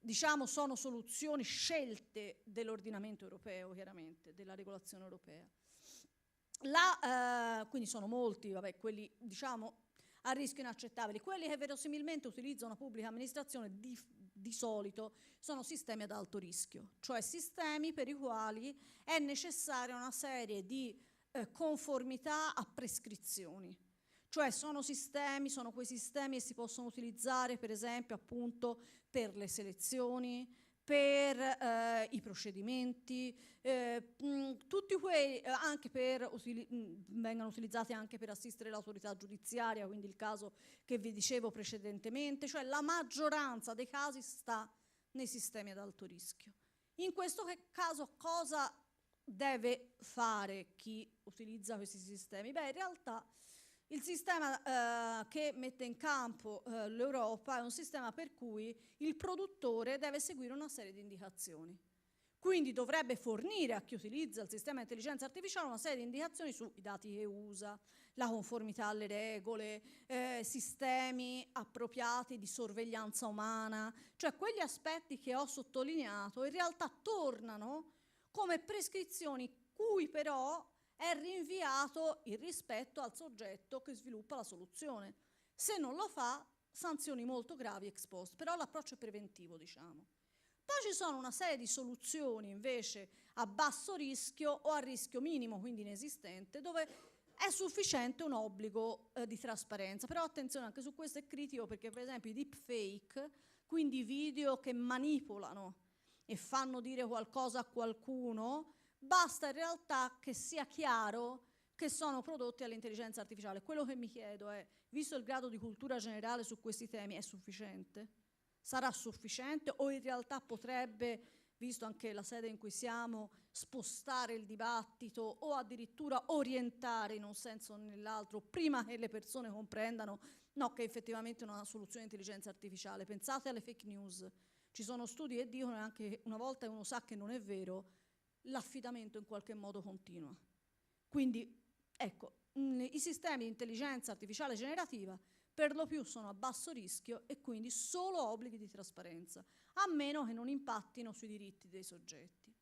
Speaker 2: diciamo sono soluzioni scelte dell'ordinamento europeo, chiaramente, della regolazione europea. Quindi sono molti, quelli diciamo a rischio inaccettabili. Quelli che verosimilmente utilizza una pubblica amministrazione di solito sono sistemi ad alto rischio, cioè sistemi per i quali è necessaria una serie di conformità a prescrizioni. Cioè sono quei sistemi che si possono utilizzare per esempio appunto per le selezioni, per i procedimenti, tutti quei vengono utilizzati anche per assistere l'autorità giudiziaria, quindi il caso che vi dicevo precedentemente, cioè la maggioranza dei casi sta nei sistemi ad alto rischio. In questo caso cosa deve fare chi utilizza questi sistemi? Beh, in realtà il sistema che mette in campo l'Europa è un sistema per cui il produttore deve seguire una serie di indicazioni. Quindi dovrebbe fornire a chi utilizza il sistema di intelligenza artificiale una serie di indicazioni sui dati che usa, la conformità alle regole, sistemi appropriati di sorveglianza umana, cioè quegli aspetti che ho sottolineato in realtà tornano come prescrizioni cui però è rinviato il rispetto al soggetto che sviluppa la soluzione. Se non lo fa, sanzioni molto gravi ex post, però l'approccio è preventivo, diciamo. Poi ci sono una serie di soluzioni invece a basso rischio o a rischio minimo, quindi inesistente, dove è sufficiente un obbligo di trasparenza. Però attenzione, anche su questo è critico, perché per esempio i deepfake, quindi video che manipolano e fanno dire qualcosa a qualcuno, basta in realtà che sia chiaro che sono prodotti all'intelligenza artificiale. Quello che mi chiedo è, visto il grado di cultura generale su questi temi, è sufficiente? Sarà sufficiente o in realtà potrebbe, visto anche la sede in cui siamo, spostare il dibattito o addirittura orientare in un senso o nell'altro prima che le persone comprendano no, che effettivamente è una soluzione di intelligenza artificiale? Pensate alle fake news. Ci sono studi che dicono che anche una volta uno sa che non è vero, l'affidamento in qualche modo continua. Quindi, ecco, i sistemi di intelligenza artificiale generativa per lo più sono a basso rischio e quindi solo obblighi di trasparenza, a meno che non impattino sui diritti dei soggetti.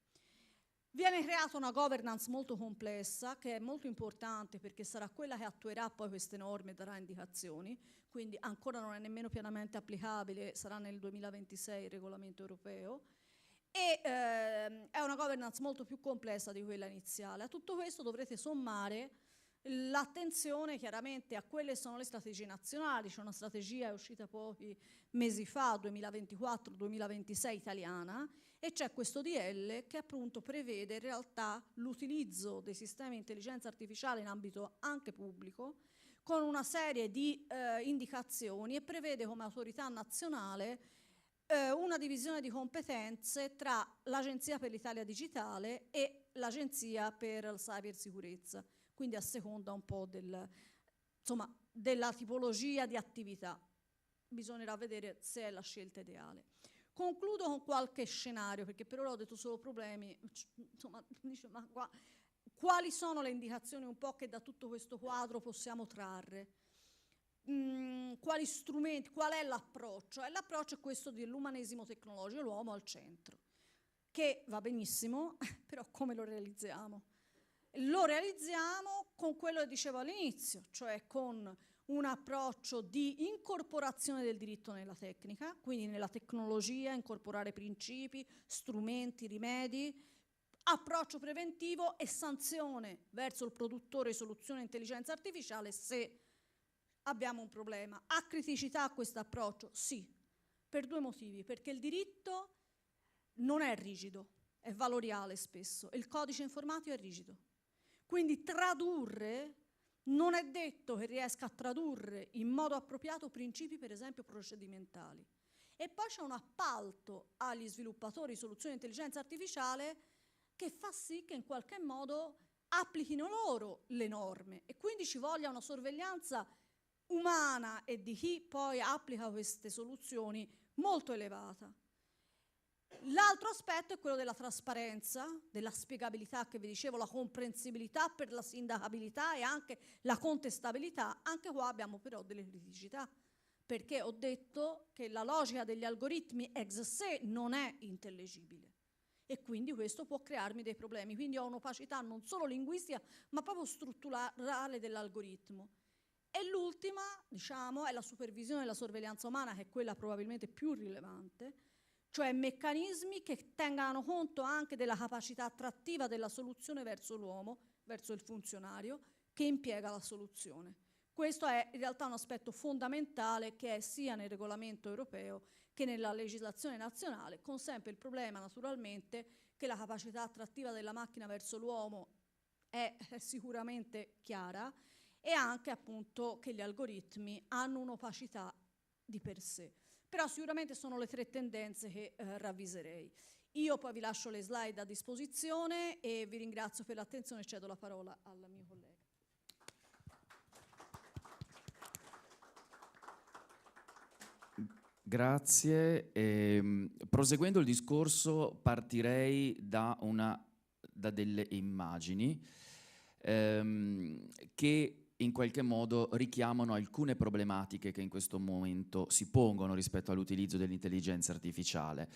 Speaker 2: Viene creata una governance molto complessa, che è molto importante perché sarà quella che attuerà poi queste norme e darà indicazioni, quindi ancora non è nemmeno pienamente applicabile, sarà nel 2026 il regolamento europeo, e è una governance molto più complessa di quella iniziale. A tutto questo dovrete sommare l'attenzione chiaramente a quelle sono le strategie nazionali. C'è una strategia, è uscita pochi mesi fa, 2024-2026 italiana, e c'è questo DL che appunto prevede in realtà l'utilizzo dei sistemi di intelligenza artificiale in ambito anche pubblico, con una serie di indicazioni, e prevede come autorità nazionale una divisione di competenze tra l'Agenzia per l'Italia Digitale e l'Agenzia per la Cybersicurezza, quindi a seconda un po' della tipologia di attività. Bisognerà vedere se è la scelta ideale. Concludo con qualche scenario, perché per ora ho detto solo problemi. Insomma, dice, ma quali sono le indicazioni un po' che da tutto questo quadro possiamo trarre? Quali strumenti, qual è l'approccio? L'approccio è questo dell'umanesimo tecnologico, l'uomo al centro, che va benissimo, però come lo realizziamo? Lo realizziamo con quello che dicevo all'inizio, cioè con un approccio di incorporazione del diritto nella tecnica, quindi nella tecnologia, incorporare principi, strumenti, rimedi, approccio preventivo e sanzione verso il produttore di soluzione di intelligenza artificiale se abbiamo un problema. Ha criticità questo approccio? Sì, per due motivi. Perché il diritto non è rigido, è valoriale spesso, e il codice informatico è rigido. Quindi tradurre, non è detto che riesca a tradurre in modo appropriato principi, per esempio, procedimentali. E poi c'è un appalto agli sviluppatori di soluzioni di intelligenza artificiale che fa sì che in qualche modo applichino loro le norme, e quindi ci voglia una sorveglianza umana e di chi poi applica queste soluzioni molto elevata. L'altro aspetto è quello della trasparenza, della spiegabilità che vi dicevo, la comprensibilità per la sindacabilità e anche la contestabilità. Anche qua abbiamo però delle criticità, perché ho detto che la logica degli algoritmi ex sé non è intellegibile e quindi questo può crearmi dei problemi. Quindi ho un'opacità non solo linguistica ma proprio strutturale dell'algoritmo. E l'ultima, diciamo, è la supervisione e la sorveglianza umana, che è quella probabilmente più rilevante, cioè meccanismi che tengano conto anche della capacità attrattiva della soluzione verso l'uomo, verso il funzionario che impiega la soluzione. Questo è in realtà un aspetto fondamentale che è sia nel regolamento europeo che nella legislazione nazionale, con sempre il problema naturalmente che la capacità attrattiva della macchina verso l'uomo è sicuramente chiara, e anche appunto che gli algoritmi hanno un'opacità di per sé. Però sicuramente sono le tre tendenze che ravviserei. Io poi vi lascio le slide a disposizione e vi ringrazio per l'attenzione e cedo la parola al mio collega.
Speaker 6: Grazie. Proseguendo il discorso partirei da delle immagini che in qualche modo richiamano alcune problematiche che in questo momento si pongono rispetto all'utilizzo dell'intelligenza artificiale.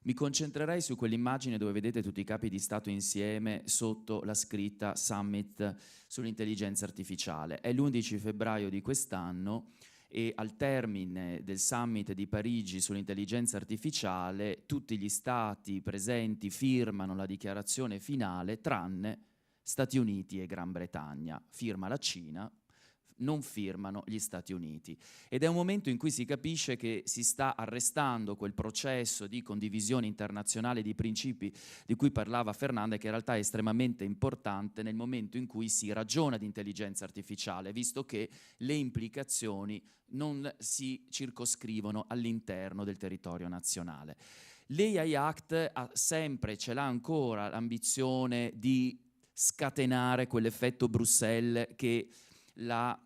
Speaker 6: Mi concentrerei su quell'immagine dove vedete tutti i capi di Stato insieme sotto la scritta Summit sull'intelligenza artificiale. È l'11 febbraio di quest'anno e al termine del Summit di Parigi sull'intelligenza artificiale tutti gli Stati presenti firmano la dichiarazione finale tranne Stati Uniti e Gran Bretagna. Firma la Cina, non firmano gli Stati Uniti. Ed è un momento in cui si capisce che si sta arrestando quel processo di condivisione internazionale di principi di cui parlava Fernanda e che in realtà è estremamente importante nel momento in cui si ragiona di intelligenza artificiale, visto che le implicazioni non si circoscrivono all'interno del territorio nazionale. L'AI Act ha sempre, ce l'ha ancora, l'ambizione di scatenare quell'effetto Bruxelles che la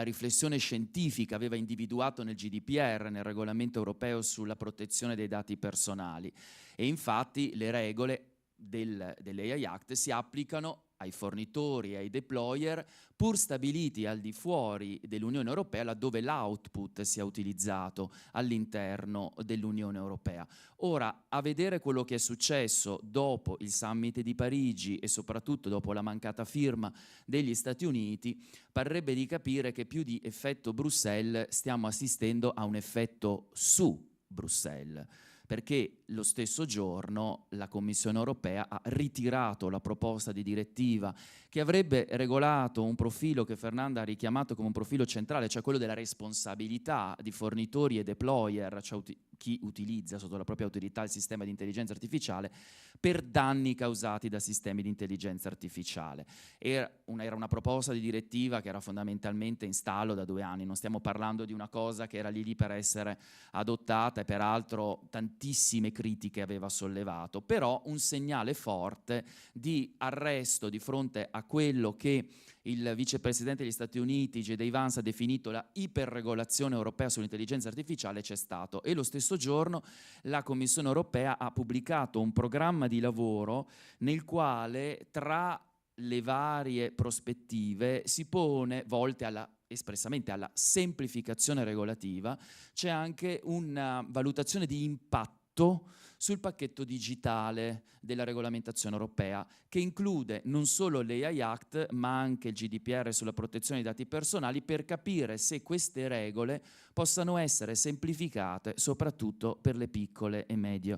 Speaker 6: riflessione scientifica aveva individuato nel GDPR, nel regolamento europeo sulla protezione dei dati personali. E infatti le regole dell'AI Act si applicano ai fornitori e ai deployer pur stabiliti al di fuori dell'Unione Europea laddove l'output sia utilizzato all'interno dell'Unione Europea. Ora, a vedere quello che è successo dopo il Summit di Parigi e soprattutto dopo la mancata firma degli Stati Uniti, parrebbe di capire che più di effetto Bruxelles stiamo assistendo a un effetto su Bruxelles, perché lo stesso giorno la Commissione europea ha ritirato la proposta di direttiva che avrebbe regolato un profilo che Fernanda ha richiamato come un profilo centrale, cioè quello della responsabilità di fornitori e deployer, cioè chi utilizza sotto la propria autorità il sistema di intelligenza artificiale, per danni causati da sistemi di intelligenza artificiale. Era una proposta di direttiva che era fondamentalmente in stallo da 2 anni, non stiamo parlando di una cosa che era lì per essere adottata e peraltro tantissime critiche aveva sollevato, però un segnale forte di arresto di fronte a quello che il vicepresidente degli Stati Uniti, J.D. Vance, ha definito la iperregolazione europea sull'intelligenza artificiale c'è stato, e lo stesso giorno la Commissione europea ha pubblicato un programma di lavoro nel quale tra le varie prospettive si pone, volte espressamente alla semplificazione regolativa, c'è anche una valutazione di impatto sul pacchetto digitale della regolamentazione europea, che include non solo l'AI Act ma anche il GDPR sulla protezione dei dati personali, per capire se queste regole possano essere semplificate soprattutto per le piccole e medie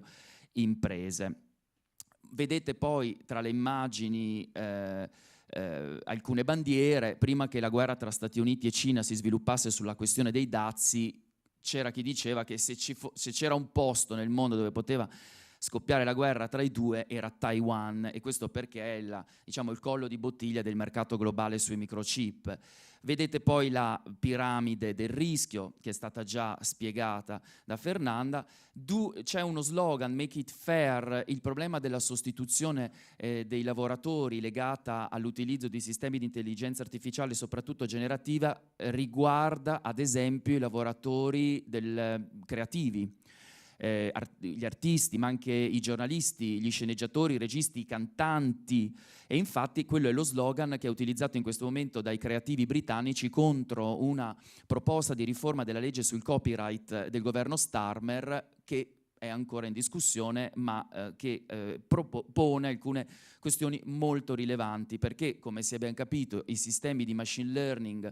Speaker 6: imprese. Vedete poi tra le immagini alcune bandiere. Prima che la guerra tra Stati Uniti e Cina si sviluppasse sulla questione dei dazi, c'era chi diceva che se c'era un posto nel mondo dove poteva scoppiare la guerra tra i due era Taiwan, e questo perché è il collo di bottiglia del mercato globale sui microchip. Vedete poi la piramide del rischio che è stata già spiegata da Fernanda. C'è uno slogan, Make it fair. Il problema della sostituzione dei lavoratori legata all'utilizzo di sistemi di intelligenza artificiale, soprattutto generativa, riguarda ad esempio i lavoratori creativi, gli artisti, ma anche i giornalisti, gli sceneggiatori, i registi, i cantanti. E infatti quello è lo slogan che è utilizzato in questo momento dai creativi britannici contro una proposta di riforma della legge sul copyright del governo Starmer, che è ancora in discussione, ma che pone alcune questioni molto rilevanti, perché, come si è ben capito, i sistemi di machine learning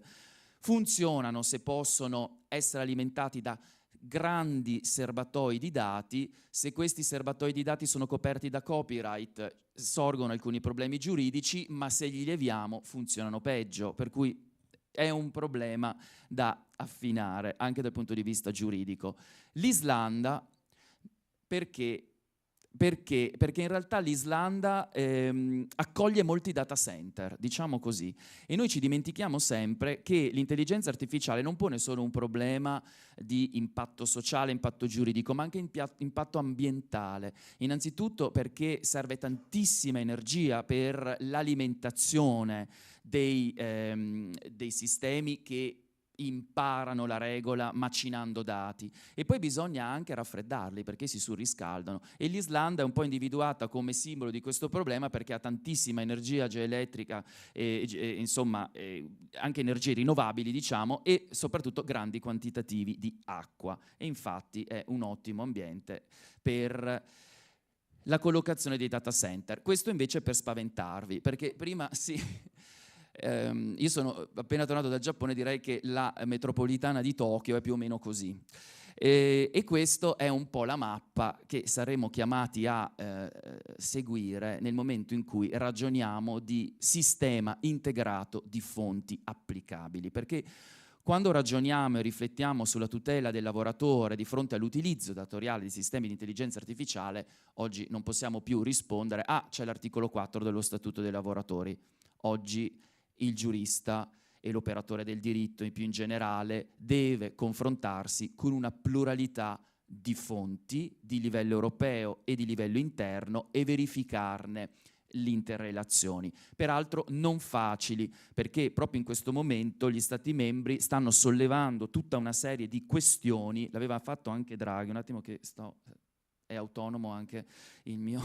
Speaker 6: funzionano se possono essere alimentati da grandi serbatoi di dati. Se questi serbatoi di dati sono coperti da copyright, sorgono alcuni problemi giuridici, ma se li leviamo funzionano peggio, per cui è un problema da affinare anche dal punto di vista giuridico. L'Islanda, perché Perché? Perché in realtà l'Islanda accoglie molti data center, diciamo così, e noi ci dimentichiamo sempre che l'intelligenza artificiale non pone solo un problema di impatto sociale, impatto giuridico, ma anche impatto ambientale. Innanzitutto perché serve tantissima energia per l'alimentazione dei sistemi che imparano la regola macinando dati, e poi bisogna anche raffreddarli perché si surriscaldano, e l'Islanda è un po' individuata come simbolo di questo problema perché ha tantissima energia geoelettrica insomma anche energie rinnovabili, diciamo, e soprattutto grandi quantitativi di acqua, e infatti è un ottimo ambiente per la collocazione dei data center. Questo invece per spaventarvi, perché prima io sono appena tornato dal Giappone, direi che la metropolitana di Tokyo è più o meno così. E questo è un po' la mappa che saremo chiamati a seguire nel momento in cui ragioniamo di sistema integrato di fonti applicabili, perché quando ragioniamo e riflettiamo sulla tutela del lavoratore di fronte all'utilizzo datoriale di sistemi di intelligenza artificiale, oggi non possiamo più rispondere c'è l'articolo 4 dello Statuto dei lavoratori. Oggi il giurista e l'operatore del diritto, in più in generale, deve confrontarsi con una pluralità di fonti di livello europeo e di livello interno e verificarne le interrelazioni. Peraltro non facili, perché proprio in questo momento gli Stati membri stanno sollevando tutta una serie di questioni, l'aveva fatto anche Draghi, un attimo che è autonomo anche il mio...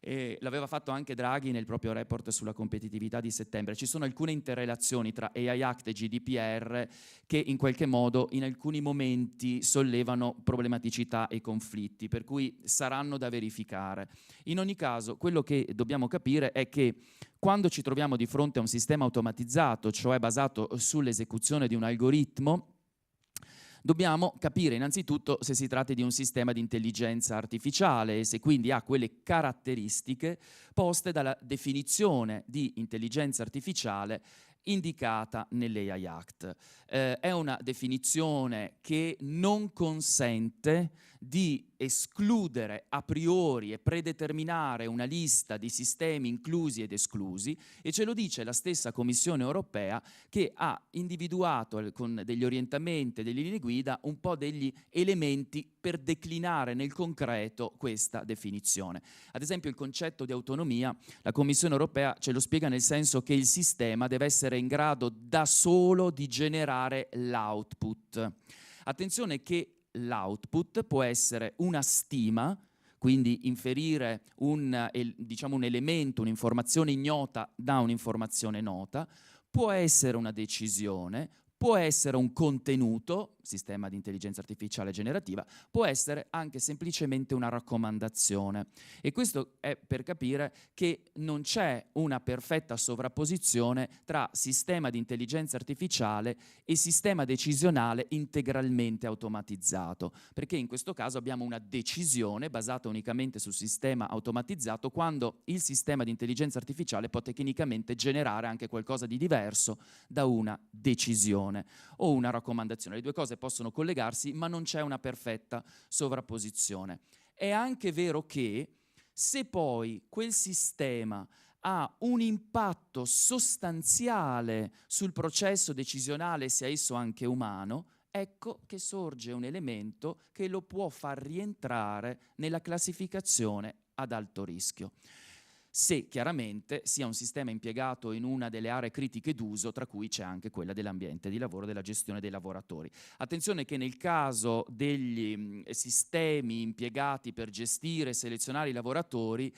Speaker 6: E l'aveva fatto anche Draghi nel proprio report sulla competitività di settembre. Ci sono alcune interrelazioni tra AI Act e GDPR che in qualche modo in alcuni momenti sollevano problematicità e conflitti, per cui saranno da verificare. In ogni caso, quello che dobbiamo capire è che quando ci troviamo di fronte a un sistema automatizzato, cioè basato sull'esecuzione di un algoritmo, dobbiamo capire innanzitutto se si tratta di un sistema di intelligenza artificiale e se quindi ha quelle caratteristiche poste dalla definizione di intelligenza artificiale indicata nell'AI Act. È una definizione che non consente di escludere a priori e predeterminare una lista di sistemi inclusi ed esclusi, e ce lo dice la stessa Commissione europea, che ha individuato con degli orientamenti e delle linee guida un po' degli elementi per declinare nel concreto questa definizione. Ad esempio il concetto di autonomia, la Commissione europea ce lo spiega nel senso che il sistema deve essere in grado da solo di generare l'output. Attenzione che l'output può essere una stima, quindi inferire un elemento, un'informazione ignota da un'informazione nota, può essere una decisione, può essere un contenuto, sistema di intelligenza artificiale generativa, può essere anche semplicemente una raccomandazione. E questo è per capire che non c'è una perfetta sovrapposizione tra sistema di intelligenza artificiale e sistema decisionale integralmente automatizzato, perché in questo caso abbiamo una decisione basata unicamente sul sistema automatizzato, quando il sistema di intelligenza artificiale può tecnicamente generare anche qualcosa di diverso da una decisione o una raccomandazione. Le due cose possono collegarsi, ma non c'è una perfetta sovrapposizione. È anche vero che se poi quel sistema ha un impatto sostanziale sul processo decisionale, sia esso anche umano, ecco che sorge un elemento che lo può far rientrare nella classificazione ad alto rischio, se chiaramente sia un sistema impiegato in una delle aree critiche d'uso, tra cui c'è anche quella dell'ambiente di lavoro, della gestione dei lavoratori. Attenzione che nel caso degli sistemi impiegati per gestire e selezionare i lavoratori,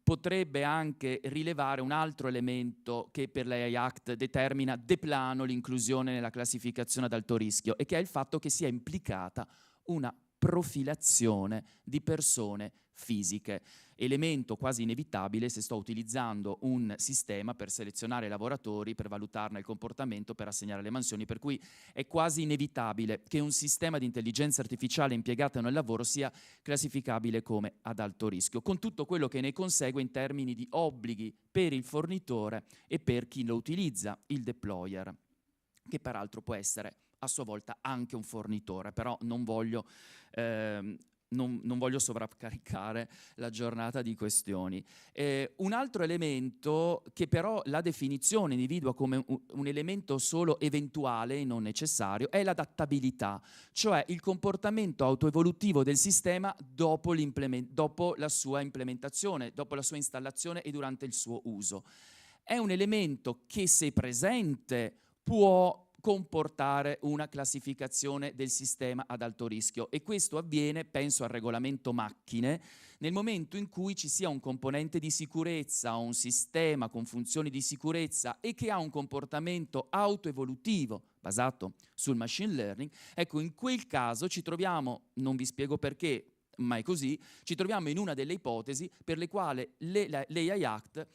Speaker 6: potrebbe anche rilevare un altro elemento che per l'AI Act determina de plano l'inclusione nella classificazione ad alto rischio, e che è il fatto che sia implicata una profilazione di persone fisiche, elemento quasi inevitabile se sto utilizzando un sistema per selezionare lavoratori, per valutarne il comportamento, per assegnare le mansioni, per cui è quasi inevitabile che un sistema di intelligenza artificiale impiegato nel lavoro sia classificabile come ad alto rischio, con tutto quello che ne consegue in termini di obblighi per il fornitore e per chi lo utilizza, il deployer, che peraltro può essere a sua volta anche un fornitore, però non voglio non voglio sovraccaricare la giornata di questioni. Un altro elemento che però la definizione individua come un elemento solo eventuale e non necessario è l'adattabilità, cioè il comportamento autoevolutivo del sistema dopo la sua implementazione, dopo la sua installazione e durante il suo uso. È un elemento che, se presente, può comportare una classificazione del sistema ad alto rischio, e questo avviene, penso al regolamento macchine, nel momento in cui ci sia un componente di sicurezza o un sistema con funzioni di sicurezza e che ha un comportamento autoevolutivo basato sul machine learning. Ecco, in quel caso ci troviamo, non vi spiego perché, ma è così, ci troviamo in una delle ipotesi per le quali l'AI Act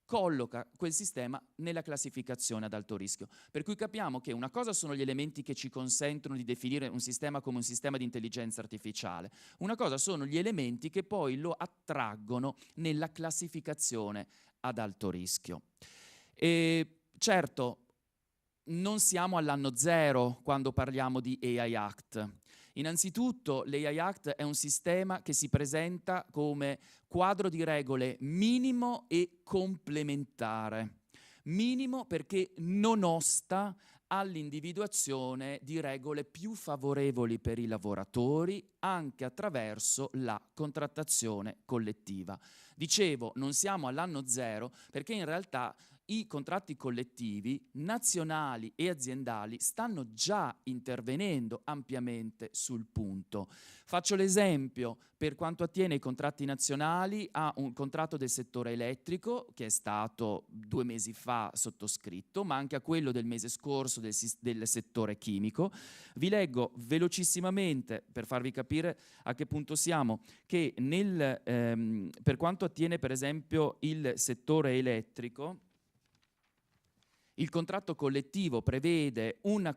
Speaker 6: colloca quel sistema nella classificazione ad alto rischio. Per cui capiamo che una cosa sono gli elementi che ci consentono di definire un sistema come un sistema di intelligenza artificiale, una cosa sono gli elementi che poi lo attraggono nella classificazione ad alto rischio. E certo, non siamo all'anno zero quando parliamo di AI Act. Innanzitutto l'AI Act è un sistema che si presenta come quadro di regole minimo e complementare. Minimo perché non osta all'individuazione di regole più favorevoli per i lavoratori anche attraverso la contrattazione collettiva. Dicevo, non siamo all'anno zero perché in realtà i contratti collettivi nazionali e aziendali stanno già intervenendo ampiamente sul punto. Faccio l'esempio per quanto attiene ai contratti nazionali a un contratto del settore elettrico che è stato 2 mesi fa sottoscritto, ma anche a quello del mese scorso del settore chimico. Vi leggo velocissimamente per farvi capire a che punto siamo, che per quanto attiene per esempio il settore elettrico, il contratto collettivo prevede un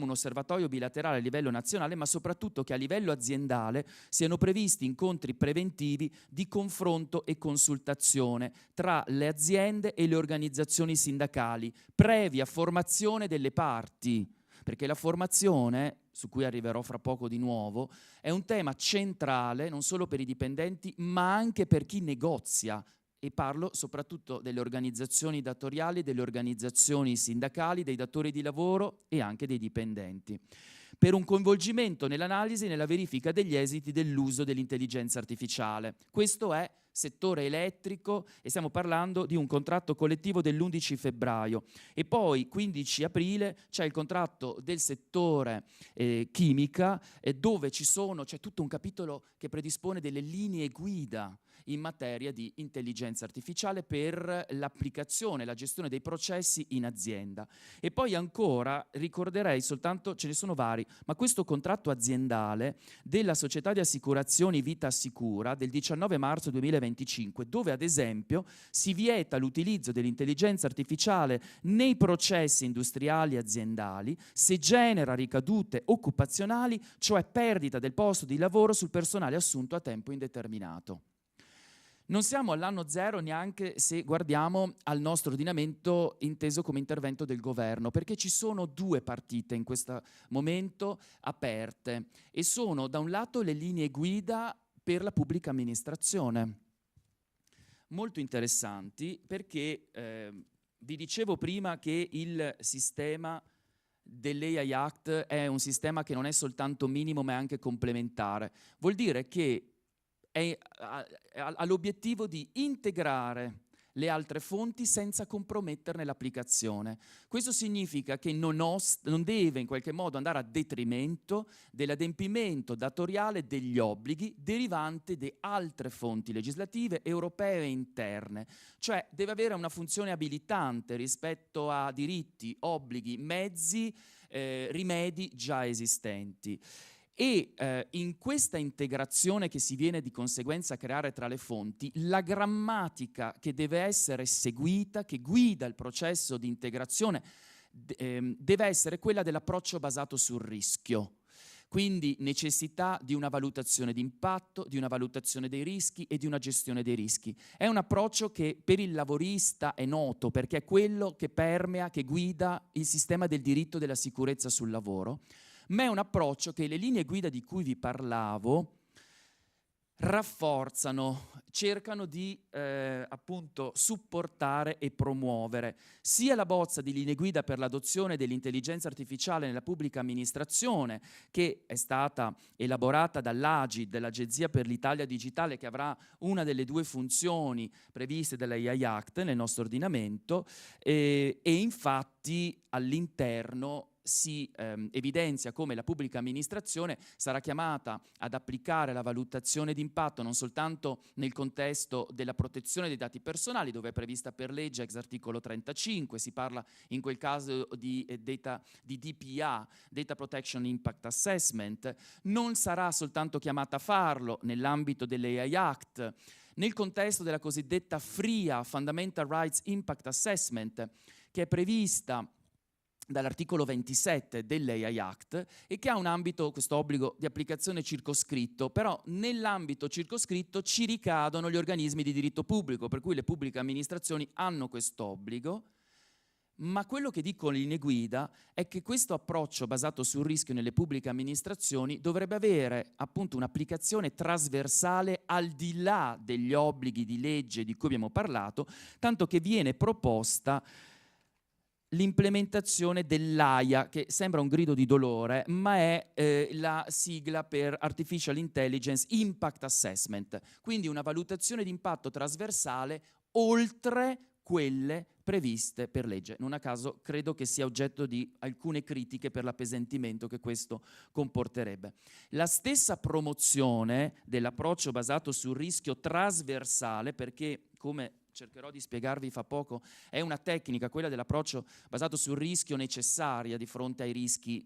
Speaker 6: osservatorio bilaterale a livello nazionale, ma soprattutto che a livello aziendale siano previsti incontri preventivi di confronto e consultazione tra le aziende e le organizzazioni sindacali, previa formazione delle parti, perché la formazione, su cui arriverò fra poco di nuovo, è un tema centrale non solo per i dipendenti, ma anche per chi negozia. E parlo soprattutto delle organizzazioni datoriali, delle organizzazioni sindacali, dei datori di lavoro e anche dei dipendenti, per un coinvolgimento nell'analisi e nella verifica degli esiti dell'uso dell'intelligenza artificiale. Questo è settore elettrico e stiamo parlando di un contratto collettivo dell'11 febbraio. E poi 15 aprile c'è il contratto del settore chimica, dove c'è tutto un capitolo che predispone delle linee guida in materia di intelligenza artificiale per l'applicazione, la gestione dei processi in azienda. E poi ancora ricorderei soltanto, ce ne sono vari, ma questo contratto aziendale della società di assicurazioni Vita Assicura del 19 marzo 2025, dove ad esempio si vieta l'utilizzo dell'intelligenza artificiale nei processi industriali e aziendali se genera ricadute occupazionali, cioè perdita del posto di lavoro sul personale assunto a tempo indeterminato. Non siamo all'anno zero neanche se guardiamo al nostro ordinamento inteso come intervento del governo, perché ci sono 2 partite in questo momento aperte e sono da un lato le linee guida per la pubblica amministrazione, molto interessanti perché vi dicevo prima che il sistema dell'AI Act è un sistema che non è soltanto minimo ma è anche complementare. Vuol dire che ha l'obiettivo di integrare le altre fonti senza comprometterne l'applicazione. Questo significa che non deve in qualche modo andare a detrimento dell'adempimento datoriale degli obblighi derivanti da altre fonti legislative europee e interne, cioè deve avere una funzione abilitante rispetto a diritti, obblighi, mezzi, rimedi già esistenti. E in questa integrazione che si viene di conseguenza a creare tra le fonti, la grammatica che deve essere seguita, che guida il processo di integrazione, deve essere quella dell'approccio basato sul rischio. Quindi necessità di una valutazione di impatto, di una valutazione dei rischi e di una gestione dei rischi. È un approccio che per il lavorista è noto perché è quello che permea, che guida il sistema del diritto della sicurezza sul lavoro, ma è un approccio che le linee guida di cui vi parlavo rafforzano, cercano di appunto supportare e promuovere sia la bozza di linee guida per l'adozione dell'intelligenza artificiale nella pubblica amministrazione, che è stata elaborata dall'AGID, dell'Agenzia per l'Italia Digitale, che avrà una delle 2 funzioni previste dall'AI Act nel nostro ordinamento, e infatti all'interno si evidenzia come la pubblica amministrazione sarà chiamata ad applicare la valutazione di impatto non soltanto nel contesto della protezione dei dati personali, dove è prevista per legge ex articolo 35, si parla in quel caso di DPA, Data Protection Impact Assessment, non sarà soltanto chiamata a farlo nell'ambito dell'AI Act, nel contesto della cosiddetta FRIA, Fundamental Rights Impact Assessment, che è prevista dall'articolo 27 dell'AI Act e che ha un ambito, questo obbligo di applicazione circoscritto, però nell'ambito circoscritto ci ricadono gli organismi di diritto pubblico, per cui le pubbliche amministrazioni hanno quest'obbligo, ma quello che dicono le linee guida è che questo approccio basato sul rischio nelle pubbliche amministrazioni dovrebbe avere appunto un'applicazione trasversale al di là degli obblighi di legge di cui abbiamo parlato, tanto che viene proposta l'implementazione dell'AIA, che sembra un grido di dolore, ma è la sigla per Artificial Intelligence Impact Assessment, quindi una valutazione di impatto trasversale oltre quelle previste per legge. Non a caso credo che sia oggetto di alcune critiche per l'appesantimento che questo comporterebbe. La stessa promozione dell'approccio basato sul rischio trasversale, perché come cercherò di spiegarvi fra poco, è una tecnica, quella dell'approccio basato sul rischio necessaria di fronte ai rischi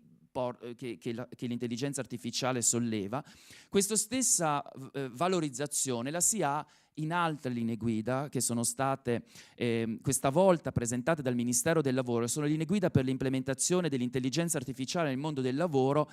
Speaker 6: che l'intelligenza artificiale solleva. Questa stessa valorizzazione la si ha in altre linee guida che sono state questa volta presentate dal Ministero del Lavoro. Sono linee guida per l'implementazione dell'intelligenza artificiale nel mondo del lavoro.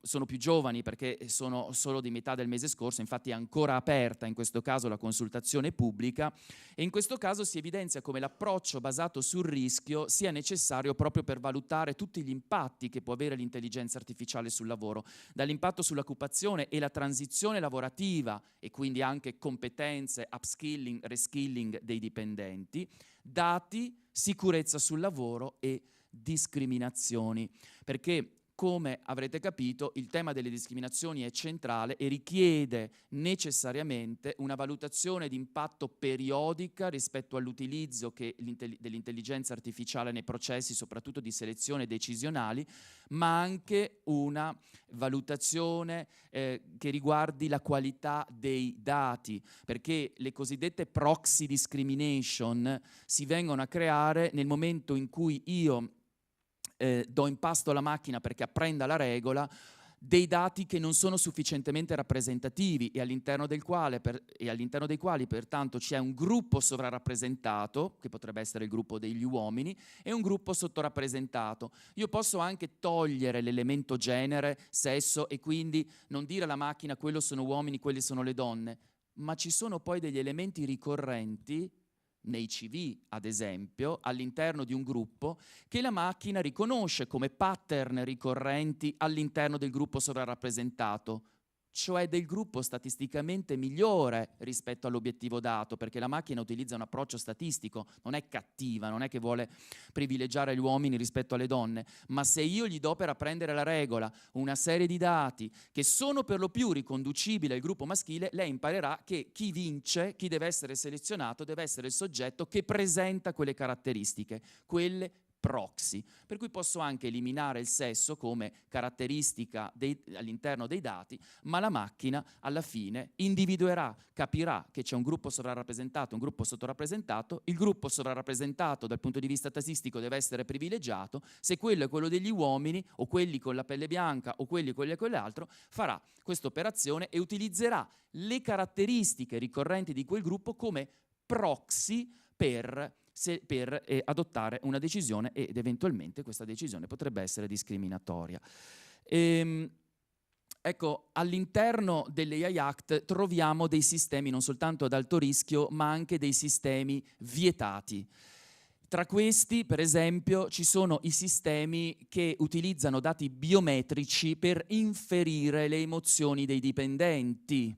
Speaker 6: Sono più giovani perché sono solo di metà del mese scorso, infatti è ancora aperta in questo caso la consultazione pubblica, e in questo caso si evidenzia come l'approccio basato sul rischio sia necessario proprio per valutare tutti gli impatti che può avere l'intelligenza artificiale sul lavoro, dall'impatto sull'occupazione e la transizione lavorativa e quindi anche competenze, upskilling, reskilling dei dipendenti, dati, sicurezza sul lavoro e discriminazioni, perché come avrete capito, il tema delle discriminazioni è centrale e richiede necessariamente una valutazione di impatto periodica rispetto all'utilizzo dell'intelligenza artificiale nei processi, soprattutto di selezione decisionali, ma anche una valutazione che riguardi la qualità dei dati, perché le cosiddette proxy discrimination si vengono a creare nel momento in cui io do in pasto alla macchina perché apprenda la regola dei dati che non sono sufficientemente rappresentativi e all'interno dei quali pertanto c'è un gruppo sovrarappresentato, che potrebbe essere il gruppo degli uomini, e un gruppo sottorappresentato. Io posso anche togliere l'elemento genere, sesso, e quindi non dire alla macchina quello sono uomini, quelli sono le donne, ma ci sono poi degli elementi ricorrenti nei CV, ad esempio, all'interno di un gruppo, che la macchina riconosce come pattern ricorrenti all'interno del gruppo sovrarappresentato, cioè del gruppo statisticamente migliore rispetto all'obiettivo dato, perché la macchina utilizza un approccio statistico, non è cattiva, non è che vuole privilegiare gli uomini rispetto alle donne, ma se io gli do per apprendere la regola una serie di dati che sono per lo più riconducibili al gruppo maschile, lei imparerà che chi vince, chi deve essere selezionato, deve essere il soggetto che presenta quelle caratteristiche, quelle proxy, per cui posso anche eliminare il sesso come caratteristica all'interno dei dati, ma la macchina alla fine individuerà, capirà che c'è un gruppo sovrarappresentato, un gruppo sottorappresentato, il gruppo sovrarappresentato dal punto di vista statistico deve essere privilegiato, se quello è quello degli uomini o quelli con la pelle bianca o quelli con quell'altro, farà questa operazione e utilizzerà le caratteristiche ricorrenti di quel gruppo come proxy per adottare una decisione, ed eventualmente questa decisione potrebbe essere discriminatoria. Ecco, all'interno dell'AI Act troviamo dei sistemi non soltanto ad alto rischio, ma anche dei sistemi vietati. Tra questi, per esempio, ci sono i sistemi che utilizzano dati biometrici per inferire le emozioni dei dipendenti.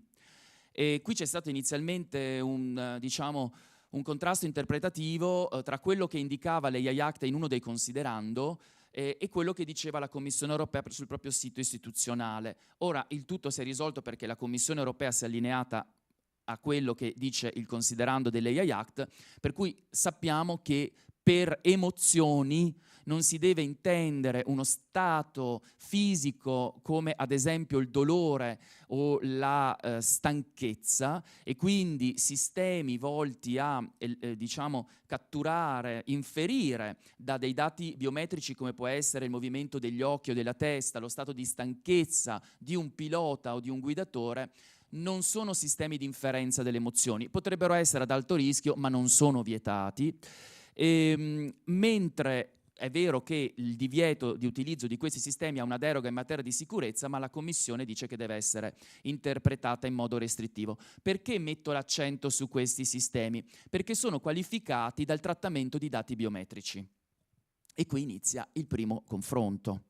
Speaker 6: E qui c'è stato inizialmente un contrasto interpretativo tra quello che indicava l'AI Act in uno dei considerando e quello che diceva la Commissione europea sul proprio sito istituzionale. Ora il tutto si è risolto perché la Commissione europea si è allineata a quello che dice il considerando dell'AI Act, per cui sappiamo che per emozioni non si deve intendere uno stato fisico come ad esempio il dolore o la stanchezza, e quindi sistemi volti a catturare, inferire da dei dati biometrici come può essere il movimento degli occhi o della testa, lo stato di stanchezza di un pilota o di un guidatore, non sono sistemi di inferenza delle emozioni. Potrebbero essere ad alto rischio, ma non sono vietati. Mentre è vero che il divieto di utilizzo di questi sistemi ha una deroga in materia di sicurezza, ma la Commissione dice che deve essere interpretata in modo restrittivo. Perché metto l'accento su questi sistemi? Perché sono qualificati dal trattamento di dati biometrici. E qui inizia il primo confronto.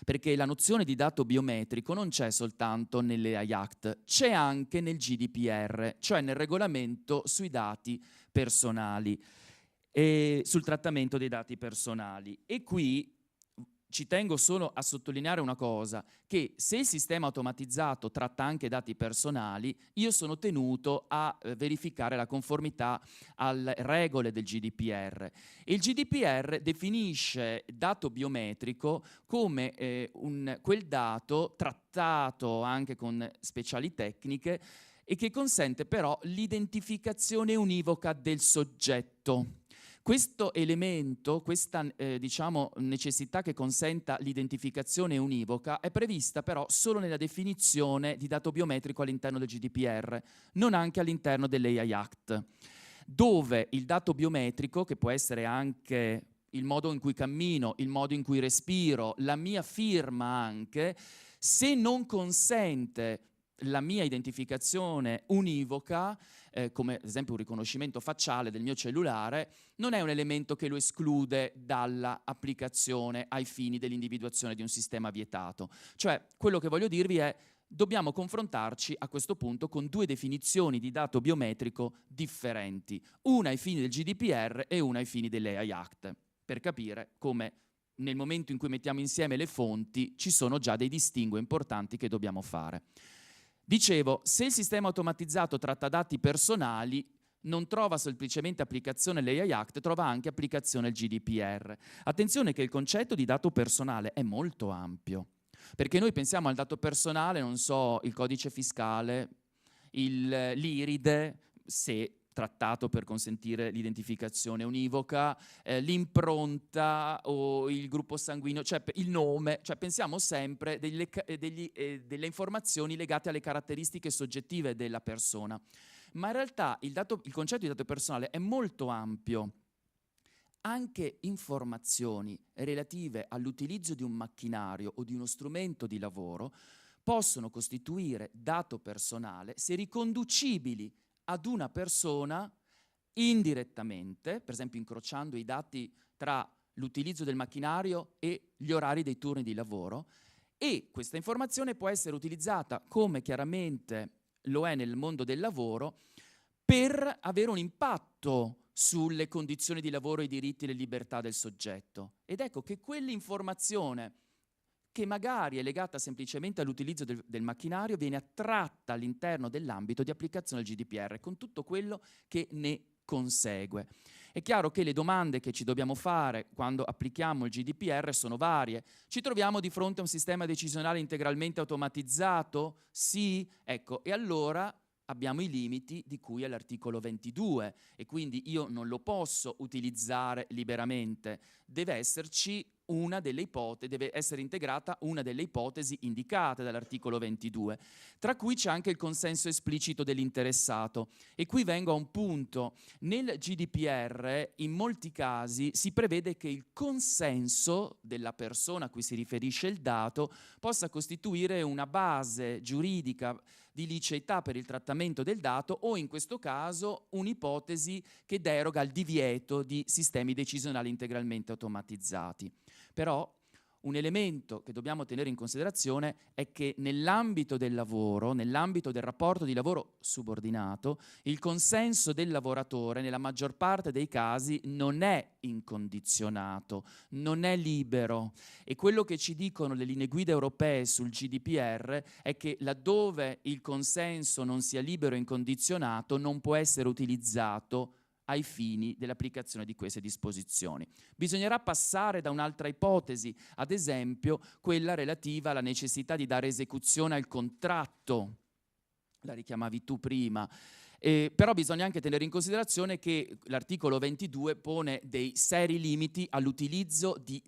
Speaker 6: Perché la nozione di dato biometrico non c'è soltanto nell'AI Act, c'è anche nel GDPR, cioè nel regolamento sui dati personali e sul trattamento dei dati personali. E qui ci tengo solo a sottolineare una cosa, che se il sistema automatizzato tratta anche dati personali, io sono tenuto a verificare la conformità alle regole del GDPR. E il GDPR definisce dato biometrico come quel dato trattato anche con speciali tecniche e che consente però l'identificazione univoca del soggetto. Questo elemento, questa necessità che consenta l'identificazione univoca è prevista però solo nella definizione di dato biometrico all'interno del GDPR, non anche all'interno dell'AI Act, dove il dato biometrico, che può essere anche il modo in cui cammino, il modo in cui respiro, la mia firma anche, se non consente la mia identificazione univoca, come ad esempio un riconoscimento facciale del mio cellulare, non è un elemento che lo esclude dall'applicazione ai fini dell'individuazione di un sistema vietato. Cioè, quello che voglio dirvi è: dobbiamo confrontarci a questo punto con due definizioni di dato biometrico differenti, una ai fini del GDPR e una ai fini dell'AI Act, per capire come nel momento in cui mettiamo insieme le fonti ci sono già dei distinguo importanti che dobbiamo fare. Dicevo, se il sistema automatizzato tratta dati personali, non trova semplicemente applicazione l'AI Act, trova anche applicazione il GDPR. Attenzione che il concetto di dato personale è molto ampio, perché noi pensiamo al dato personale, non so, il codice fiscale, l'IRIDE, se trattato per consentire l'identificazione univoca, l'impronta o il gruppo sanguigno, cioè il nome, cioè pensiamo sempre delle informazioni legate alle caratteristiche soggettive della persona. Ma in realtà il concetto di dato personale è molto ampio. Anche informazioni relative all'utilizzo di un macchinario o di uno strumento di lavoro possono costituire dato personale se riconducibili ad una persona indirettamente, per esempio incrociando i dati tra l'utilizzo del macchinario e gli orari dei turni di lavoro, e questa informazione può essere utilizzata, come chiaramente lo è nel mondo del lavoro, per avere un impatto sulle condizioni di lavoro, i diritti e le libertà del soggetto. Ed ecco che quell'informazione che magari è legata semplicemente all'utilizzo del macchinario viene attratta all'interno dell'ambito di applicazione del GDPR, con tutto quello che ne consegue. È chiaro che le domande che ci dobbiamo fare quando applichiamo il GDPR sono varie. Ci troviamo di fronte a un sistema decisionale integralmente automatizzato? Sì? Ecco, e allora abbiamo i limiti di cui è l'articolo 22 e quindi io non lo posso utilizzare liberamente. Deve esserci deve essere integrata una delle ipotesi indicate dall'articolo 22, tra cui c'è anche il consenso esplicito dell'interessato. E qui vengo a un punto. Nel GDPR in molti casi si prevede che il consenso della persona a cui si riferisce il dato possa costituire una base giuridica di liceità per il trattamento del dato, o in questo caso un'ipotesi che deroga al divieto di sistemi decisionali integralmente automatizzati. Però un elemento che dobbiamo tenere in considerazione è che nell'ambito del lavoro, nell'ambito del rapporto di lavoro subordinato, il consenso del lavoratore nella maggior parte dei casi non è incondizionato, non è libero. E quello che ci dicono le linee guida europee sul GDPR è che laddove il consenso non sia libero e incondizionato non può essere utilizzato ai fini dell'applicazione di queste disposizioni. Bisognerà passare da un'altra ipotesi, ad esempio quella relativa alla necessità di dare esecuzione al contratto, la richiamavi tu prima. Però bisogna anche tenere in considerazione che l'articolo 22 pone dei seri limiti all'utilizzo di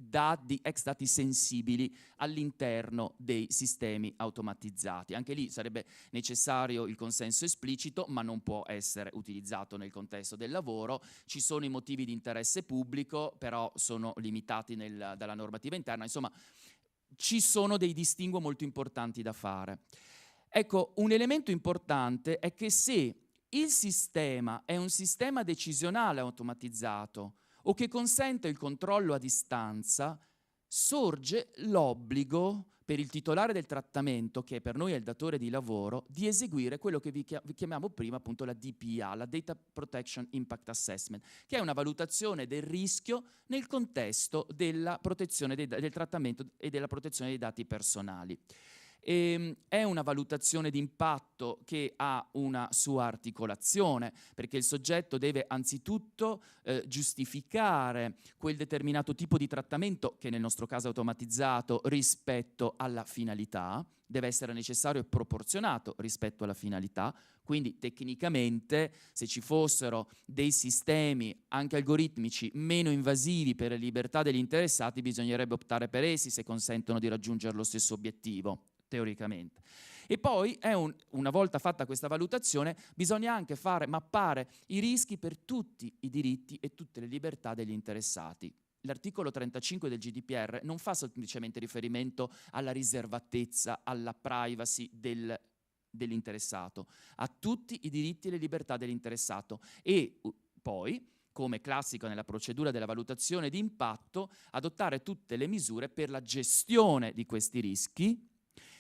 Speaker 6: ex dati sensibili all'interno dei sistemi automatizzati. Anche lì sarebbe necessario il consenso esplicito, ma non può essere utilizzato nel contesto del lavoro. Ci sono i motivi di interesse pubblico, però sono limitati dalla normativa interna. Insomma, ci sono dei distinguo molto importanti da fare. Ecco, un elemento importante è che se il sistema è un sistema decisionale automatizzato o che consente il controllo a distanza, sorge l'obbligo per il titolare del trattamento, che per noi è il datore di lavoro, di eseguire quello che vi chiamiamo prima appunto la DPA, la Data Protection Impact Assessment, che è una valutazione del rischio nel contesto della protezione del trattamento e della protezione dei dati personali. È una valutazione di impatto che ha una sua articolazione, perché il soggetto deve anzitutto giustificare quel determinato tipo di trattamento, che nel nostro caso è automatizzato, rispetto alla finalità, deve essere necessario e proporzionato rispetto alla finalità. Quindi tecnicamente, se ci fossero dei sistemi anche algoritmici meno invasivi per le libertà degli interessati, bisognerebbe optare per essi se consentono di raggiungere lo stesso obiettivo, teoricamente. E poi, una volta fatta questa valutazione, bisogna anche mappare i rischi per tutti i diritti e tutte le libertà degli interessati. L'articolo 35 del GDPR non fa semplicemente riferimento alla riservatezza, alla privacy dell'interessato, a tutti i diritti e le libertà dell'interessato, e poi, come classico nella procedura della valutazione di impatto, adottare tutte le misure per la gestione di questi rischi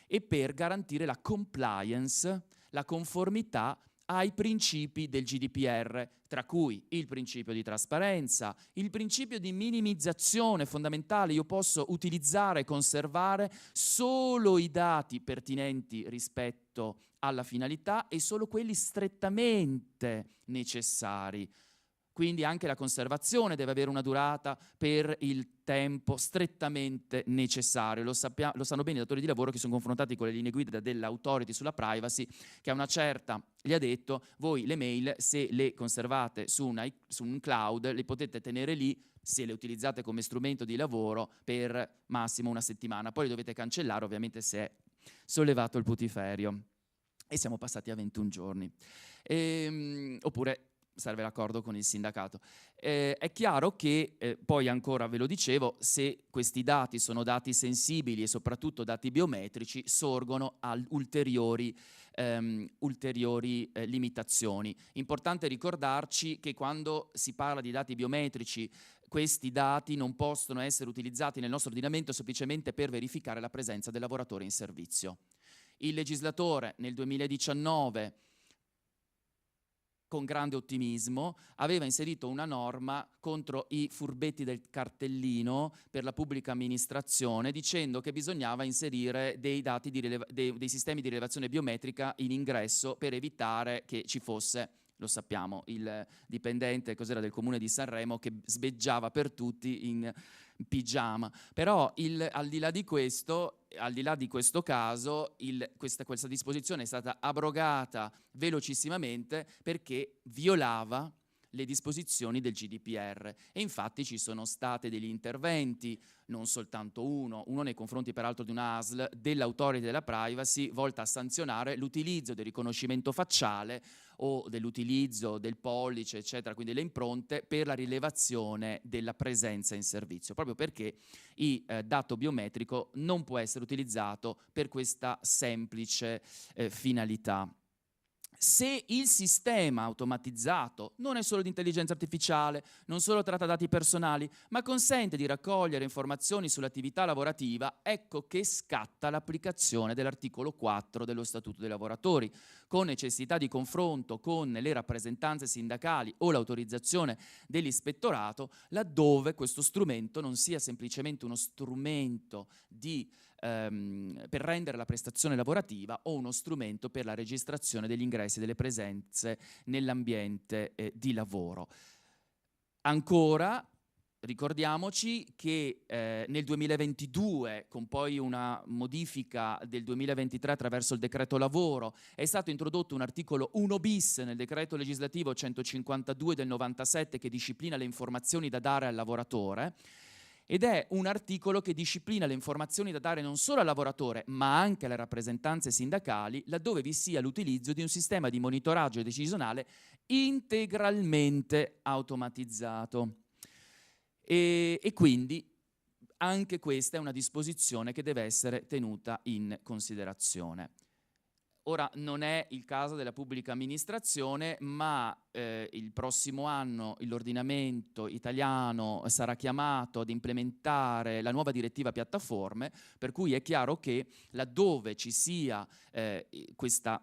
Speaker 6: e per garantire la compliance, la conformità ai principi del GDPR, tra cui il principio di trasparenza, il principio di minimizzazione fondamentale. Io posso utilizzare e conservare solo i dati pertinenti rispetto alla finalità e solo quelli strettamente necessari. Quindi anche la conservazione deve avere una durata per il tempo strettamente necessario. Lo sanno bene i datori di lavoro che sono confrontati con le linee guida dell'Authority sulla privacy, che a una certa gli ha detto: voi le mail, se le conservate su un cloud, le potete tenere lì, se le utilizzate come strumento di lavoro, per massimo una settimana. Poi le dovete cancellare, ovviamente, se è sollevato il putiferio. E siamo passati a 21 giorni. Oppure serve l'accordo con il sindacato. È chiaro che, poi ancora ve lo dicevo, se questi dati sono dati sensibili e soprattutto dati biometrici, sorgono a ulteriori limitazioni. Importante ricordarci che quando si parla di dati biometrici, questi dati non possono essere utilizzati nel nostro ordinamento semplicemente per verificare la presenza del lavoratore in servizio. Il legislatore nel 2019, con grande ottimismo, aveva inserito una norma contro i furbetti del cartellino per la pubblica amministrazione, dicendo che bisognava inserire dei sistemi di rilevazione biometrica in ingresso per evitare che ci fosse, lo sappiamo, il dipendente del Comune di Sanremo che sbeggiava per tutti in pigiama. Però al di là di questo caso, questa disposizione è stata abrogata velocissimamente perché violava le disposizioni del GDPR. E infatti ci sono stati degli interventi, non soltanto uno nei confronti peraltro di una ASL, dell'Authority della Privacy, volta a sanzionare l'utilizzo del riconoscimento facciale o dell'utilizzo del pollice, eccetera, quindi le impronte, per la rilevazione della presenza in servizio, proprio perché il dato biometrico non può essere utilizzato per questa semplice finalità. Se il sistema automatizzato non è solo di intelligenza artificiale, non solo tratta dati personali, ma consente di raccogliere informazioni sull'attività lavorativa, ecco che scatta l'applicazione dell'articolo 4 dello Statuto dei lavoratori, con necessità di confronto con le rappresentanze sindacali o l'autorizzazione dell'ispettorato, laddove questo strumento non sia semplicemente uno strumento per rendere la prestazione lavorativa o uno strumento per la registrazione degli ingressi e delle presenze nell'ambiente di lavoro. Ancora, ricordiamoci che nel 2022, con poi una modifica del 2023 attraverso il decreto lavoro, è stato introdotto un articolo 1 bis nel decreto legislativo 152 del 97 che disciplina le informazioni da dare al lavoratore, ed è un articolo che disciplina le informazioni da dare non solo al lavoratore ma anche alle rappresentanze sindacali, laddove vi sia l'utilizzo di un sistema di monitoraggio decisionale integralmente automatizzato. E quindi anche questa è una disposizione che deve essere tenuta in considerazione. Ora, non è il caso della pubblica amministrazione, ma il prossimo anno l'ordinamento italiano sarà chiamato ad implementare la nuova direttiva piattaforme, per cui è chiaro che laddove ci sia questo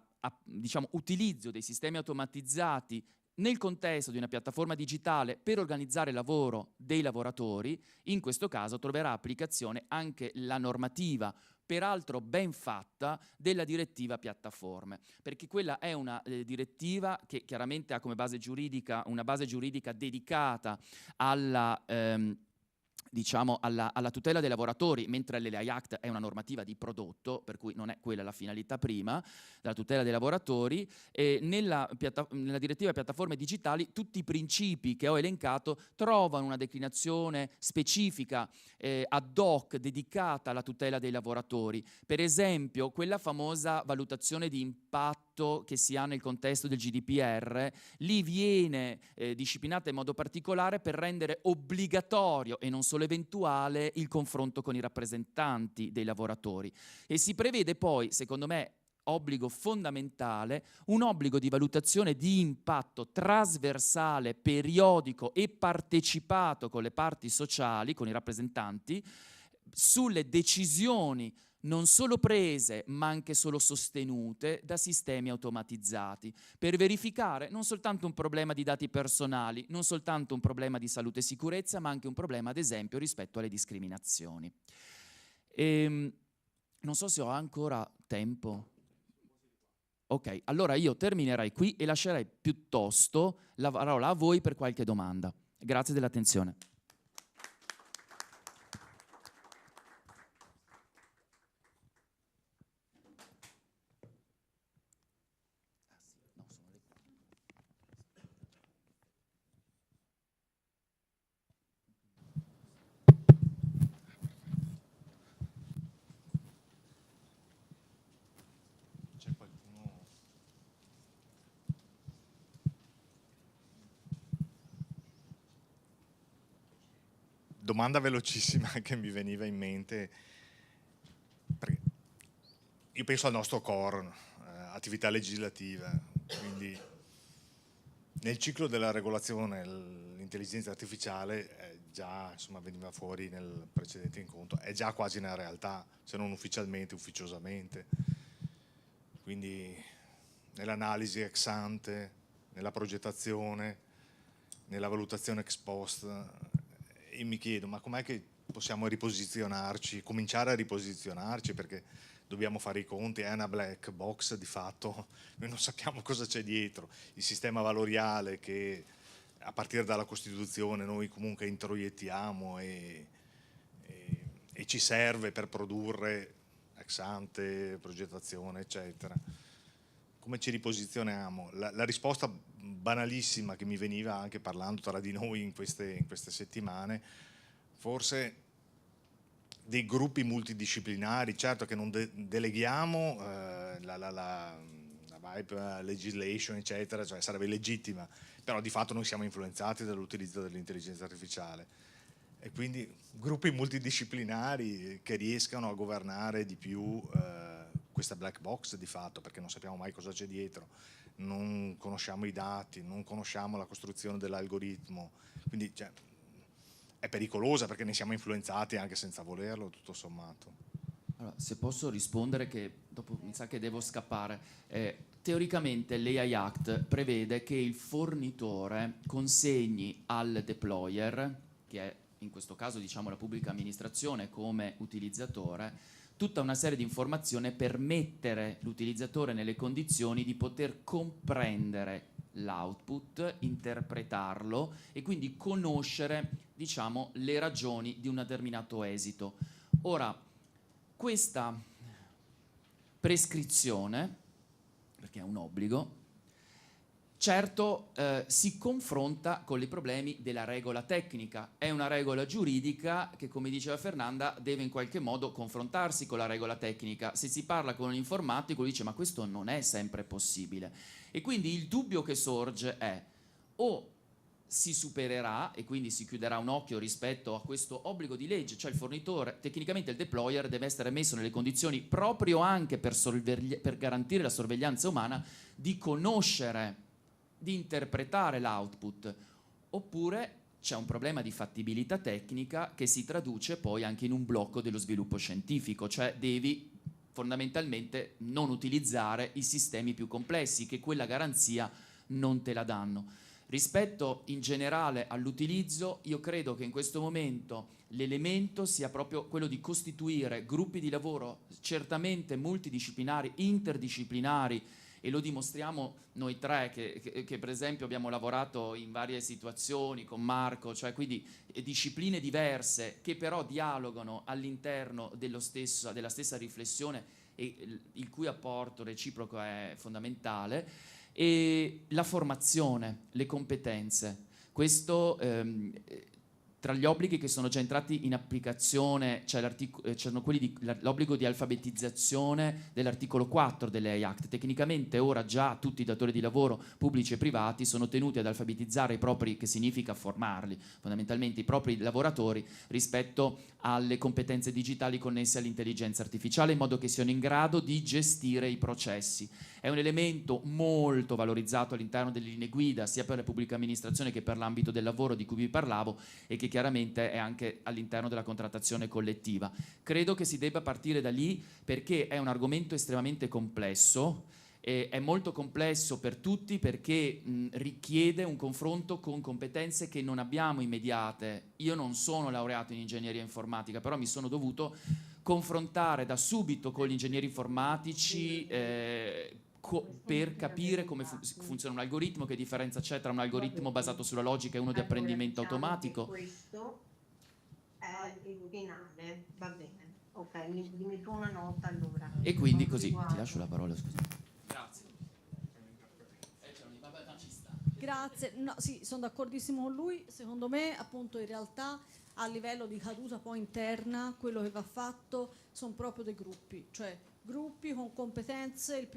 Speaker 6: utilizzo dei sistemi automatizzati nel contesto di una piattaforma digitale per organizzare il lavoro dei lavoratori, in questo caso troverà applicazione anche la normativa, peraltro ben fatta, della direttiva piattaforme, perché quella è una direttiva che chiaramente ha come base giuridica una base giuridica dedicata alla alla tutela dei lavoratori, mentre l'ELA Act è una normativa di prodotto, per cui non è quella la finalità prima, della tutela dei lavoratori. E nella direttiva piattaforme digitali tutti i principi che ho elencato trovano una declinazione specifica ad hoc dedicata alla tutela dei lavoratori. Per esempio, quella famosa valutazione di impatto che si ha nel contesto del GDPR, lì viene disciplinata in modo particolare per rendere obbligatorio e non solo eventuale il confronto con i rappresentanti dei lavoratori. E si prevede poi, secondo me, obbligo fondamentale, un obbligo di valutazione di impatto trasversale, periodico e partecipato con le parti sociali, con i rappresentanti, sulle decisioni non solo prese ma anche solo sostenute da sistemi automatizzati, per verificare non soltanto un problema di dati personali, non soltanto un problema di salute e sicurezza, ma anche un problema, ad esempio, rispetto alle discriminazioni. Non so se ho ancora tempo. Ok, allora io terminerei qui e lascerei piuttosto la parola a voi per qualche domanda. Grazie dell'attenzione.
Speaker 1: Domanda velocissima che mi veniva in mente, perché io penso al nostro core, attività legislativa, quindi nel ciclo della regolazione l'intelligenza artificiale già veniva fuori nel precedente incontro, è già quasi una realtà, se non ufficialmente, ufficiosamente, quindi nell'analisi ex ante, nella progettazione, nella valutazione ex post. E mi chiedo, ma com'è che possiamo riposizionarci, cominciare a riposizionarci, perché dobbiamo fare i conti, è una black box di fatto, noi non sappiamo cosa c'è dietro, il sistema valoriale che a partire dalla Costituzione noi comunque introiettiamo e ci serve per produrre ex ante, progettazione, eccetera. Come ci riposizioniamo? La risposta banalissima che mi veniva anche parlando tra di noi in queste settimane, forse dei gruppi multidisciplinari. Certo che non deleghiamo la vibe legislation eccetera, cioè sarebbe legittima, però di fatto noi siamo influenzati dall'utilizzo dell'intelligenza artificiale, e quindi gruppi multidisciplinari che riescano a governare di più questa black box di fatto, perché non sappiamo mai cosa c'è dietro, non conosciamo i dati, non conosciamo la costruzione dell'algoritmo, quindi cioè, è pericolosa perché ne siamo influenzati anche senza volerlo, tutto sommato.
Speaker 6: Allora, se posso rispondere, che dopo mi sa che devo scappare. Teoricamente l'AI Act prevede che il fornitore consegni al deployer, che è in questo caso diciamo la pubblica amministrazione come utilizzatore, tutta una serie di informazioni per mettere l'utilizzatore nelle condizioni di poter comprendere l'output, interpretarlo e quindi conoscere, diciamo, le ragioni di un determinato esito. Ora, questa prescrizione, perché è un obbligo, certo si confronta con i problemi della regola tecnica. È una regola giuridica che, come diceva Fernanda, deve in qualche modo confrontarsi con la regola tecnica. Se si parla con un informatico, lui dice ma questo non è sempre possibile. E quindi il dubbio che sorge è o si supererà e quindi si chiuderà un occhio rispetto a questo obbligo di legge, cioè il fornitore, tecnicamente il deployer deve essere messo nelle condizioni, proprio anche per garantire la sorveglianza umana, di conoscere, di interpretare l'output, oppure c'è un problema di fattibilità tecnica che si traduce poi anche in un blocco dello sviluppo scientifico, cioè devi fondamentalmente non utilizzare i sistemi più complessi, che quella garanzia non te la danno. Rispetto in generale all'utilizzo, io credo che in questo momento l'elemento sia proprio quello di costituire gruppi di lavoro certamente multidisciplinari, interdisciplinari, e lo dimostriamo noi tre che per esempio abbiamo lavorato in varie situazioni con Marco, cioè quindi discipline diverse che però dialogano all'interno della stessa riflessione e il cui apporto reciproco è fondamentale, e la formazione, le competenze. Questo tra gli obblighi che sono già entrati in applicazione c'erano quelli l'obbligo di alfabetizzazione dell'articolo 4 dell'AI Act. Tecnicamente ora già tutti i datori di lavoro pubblici e privati sono tenuti ad alfabetizzare i propri, che significa formarli, fondamentalmente i propri lavoratori rispetto alle competenze digitali connesse all'intelligenza artificiale, in modo che siano in grado di gestire i processi. È un elemento molto valorizzato all'interno delle linee guida, sia per la pubblica amministrazione che per l'ambito del lavoro di cui vi parlavo, e che chiaramente è anche all'interno della contrattazione collettiva. Credo che si debba partire da lì, perché è un argomento estremamente complesso, è molto complesso per tutti perché richiede un confronto con competenze che non abbiamo immediate. Io non sono laureato in ingegneria informatica, però mi sono dovuto confrontare da subito con gli ingegneri informatici per capire come funziona un algoritmo, che differenza c'è tra un algoritmo basato sulla logica e uno di apprendimento automatico.
Speaker 7: Questo è il finale, va bene. Ok, mi metto una nota allora.
Speaker 6: E quindi così, ti lascio la parola, scusa. Grazie.
Speaker 2: Grazie, no, sì, sono d'accordissimo con lui. Secondo me, appunto, in realtà a livello di caduta poi interna, quello che va fatto sono proprio dei gruppi, cioè gruppi con competenze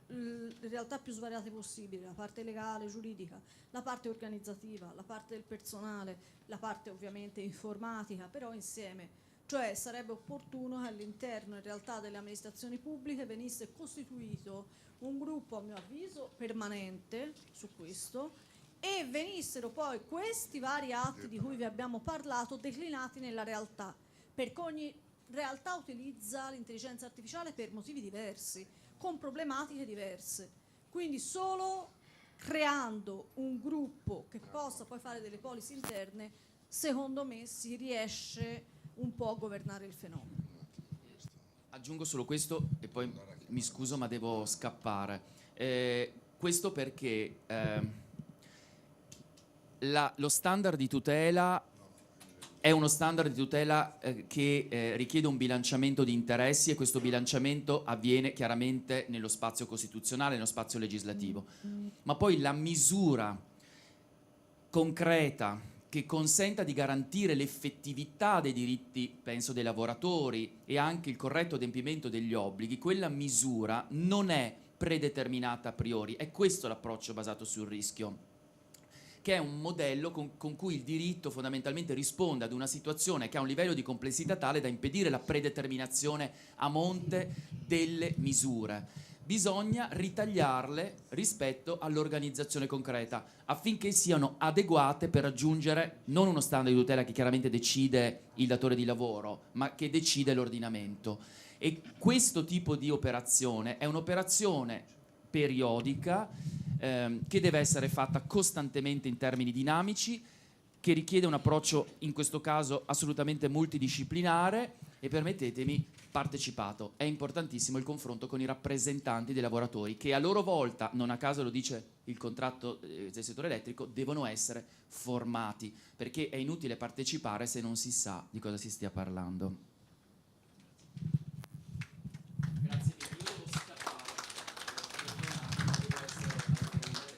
Speaker 2: in realtà più svariate possibili, la parte legale, giuridica, la parte organizzativa, la parte del personale, la parte ovviamente informatica, però insieme. Cioè sarebbe opportuno che all'interno in realtà delle amministrazioni pubbliche venisse costituito un gruppo, a mio avviso, permanente su questo, e venissero poi questi vari atti di cui vi abbiamo parlato declinati nella realtà, perché ogni realtà utilizza l'intelligenza artificiale per motivi diversi, con problematiche diverse. Quindi solo creando un gruppo che possa poi fare delle policy interne, secondo me si riesce un po' a governare il fenomeno.
Speaker 6: Aggiungo solo questo e poi mi scuso ma devo scappare. Questo perché lo standard di tutela è uno standard di tutela che richiede un bilanciamento di interessi, e questo bilanciamento avviene chiaramente nello spazio costituzionale, nello spazio legislativo. Ma poi la misura concreta che consenta di garantire l'effettività dei diritti, penso, dei lavoratori e anche il corretto adempimento degli obblighi, quella misura non è predeterminata a priori. È questo l'approccio basato sul rischio, che è un modello con cui il diritto fondamentalmente risponde ad una situazione che ha un livello di complessità tale da impedire la predeterminazione a monte delle misure. Bisogna ritagliarle rispetto all'organizzazione concreta affinché siano adeguate per raggiungere non uno standard di tutela che chiaramente decide il datore di lavoro, ma che decide l'ordinamento. E questo tipo di operazione è un'operazione periodica che deve essere fatta costantemente in termini dinamici, che richiede un approccio in questo caso assolutamente multidisciplinare e, permettetemi, partecipato. È importantissimo il confronto con i rappresentanti dei lavoratori, che a loro volta, non a caso lo dice il contratto del settore elettrico, devono essere formati, perché è inutile partecipare se non si sa di cosa si stia parlando. Grazie mille, io devo scappare. Perdonate, devo essere a prendere.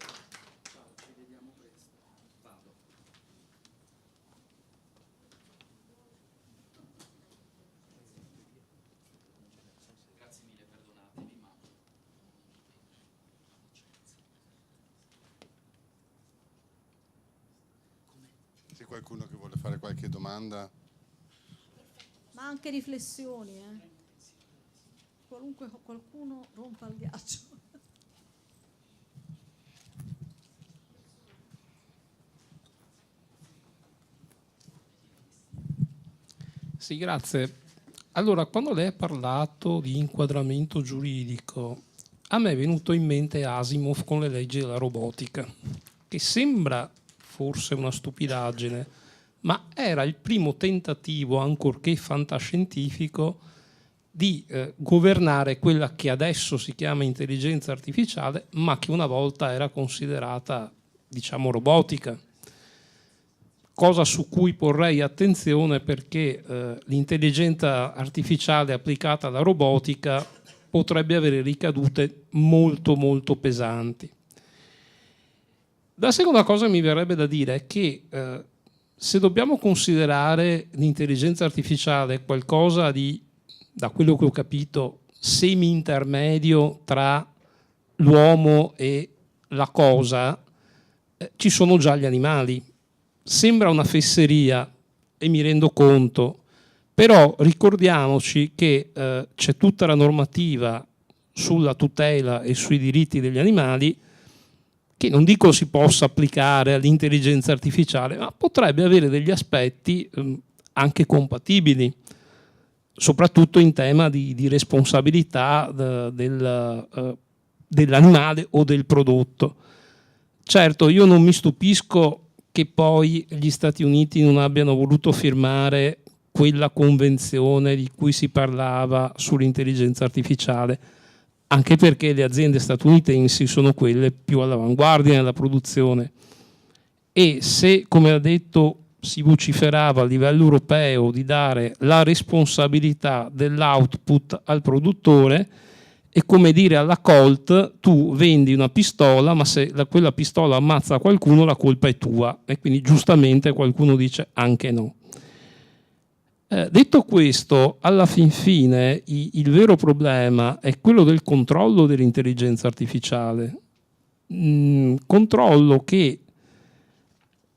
Speaker 6: Ciao, ci vediamo presto. Vado. Grazie mille, perdonatemi, ma
Speaker 8: C'è qualcuno che vuole fare qualche domanda?
Speaker 2: Ma anche riflessioni, qualcuno rompa il ghiaccio.
Speaker 9: Sì, grazie. Allora, quando lei ha parlato di inquadramento giuridico, a me è venuto in mente Asimov con le leggi della robotica, che sembra forse una stupidaggine, ma era il primo tentativo, ancorché fantascientifico, di governare quella che adesso si chiama intelligenza artificiale, ma che una volta era considerata, diciamo, robotica. Cosa su cui porrei attenzione, perché l'intelligenza artificiale applicata alla robotica potrebbe avere ricadute molto molto pesanti. La seconda cosa che mi verrebbe da dire è che se dobbiamo considerare l'intelligenza artificiale qualcosa di, da quello che ho capito, semi-intermedio tra l'uomo e la cosa, ci sono già gli animali. Sembra una fesseria e mi rendo conto, però ricordiamoci che c'è tutta la normativa sulla tutela e sui diritti degli animali che non dico si possa applicare all'intelligenza artificiale, ma potrebbe avere degli aspetti anche compatibili, soprattutto in tema di responsabilità dell'animale o del prodotto. Certo, io non mi stupisco che poi gli Stati Uniti non abbiano voluto firmare quella convenzione di cui si parlava sull'intelligenza artificiale, anche perché le aziende statunitensi sono quelle più all'avanguardia nella produzione. E se, come ha detto, si vociferava a livello europeo di dare la responsabilità dell'output al produttore, è come dire alla Colt: tu vendi una pistola, ma se quella pistola ammazza qualcuno la colpa è tua, e quindi giustamente qualcuno dice anche no. Detto questo, alla fin fine il vero problema è quello del controllo dell'intelligenza artificiale, controllo che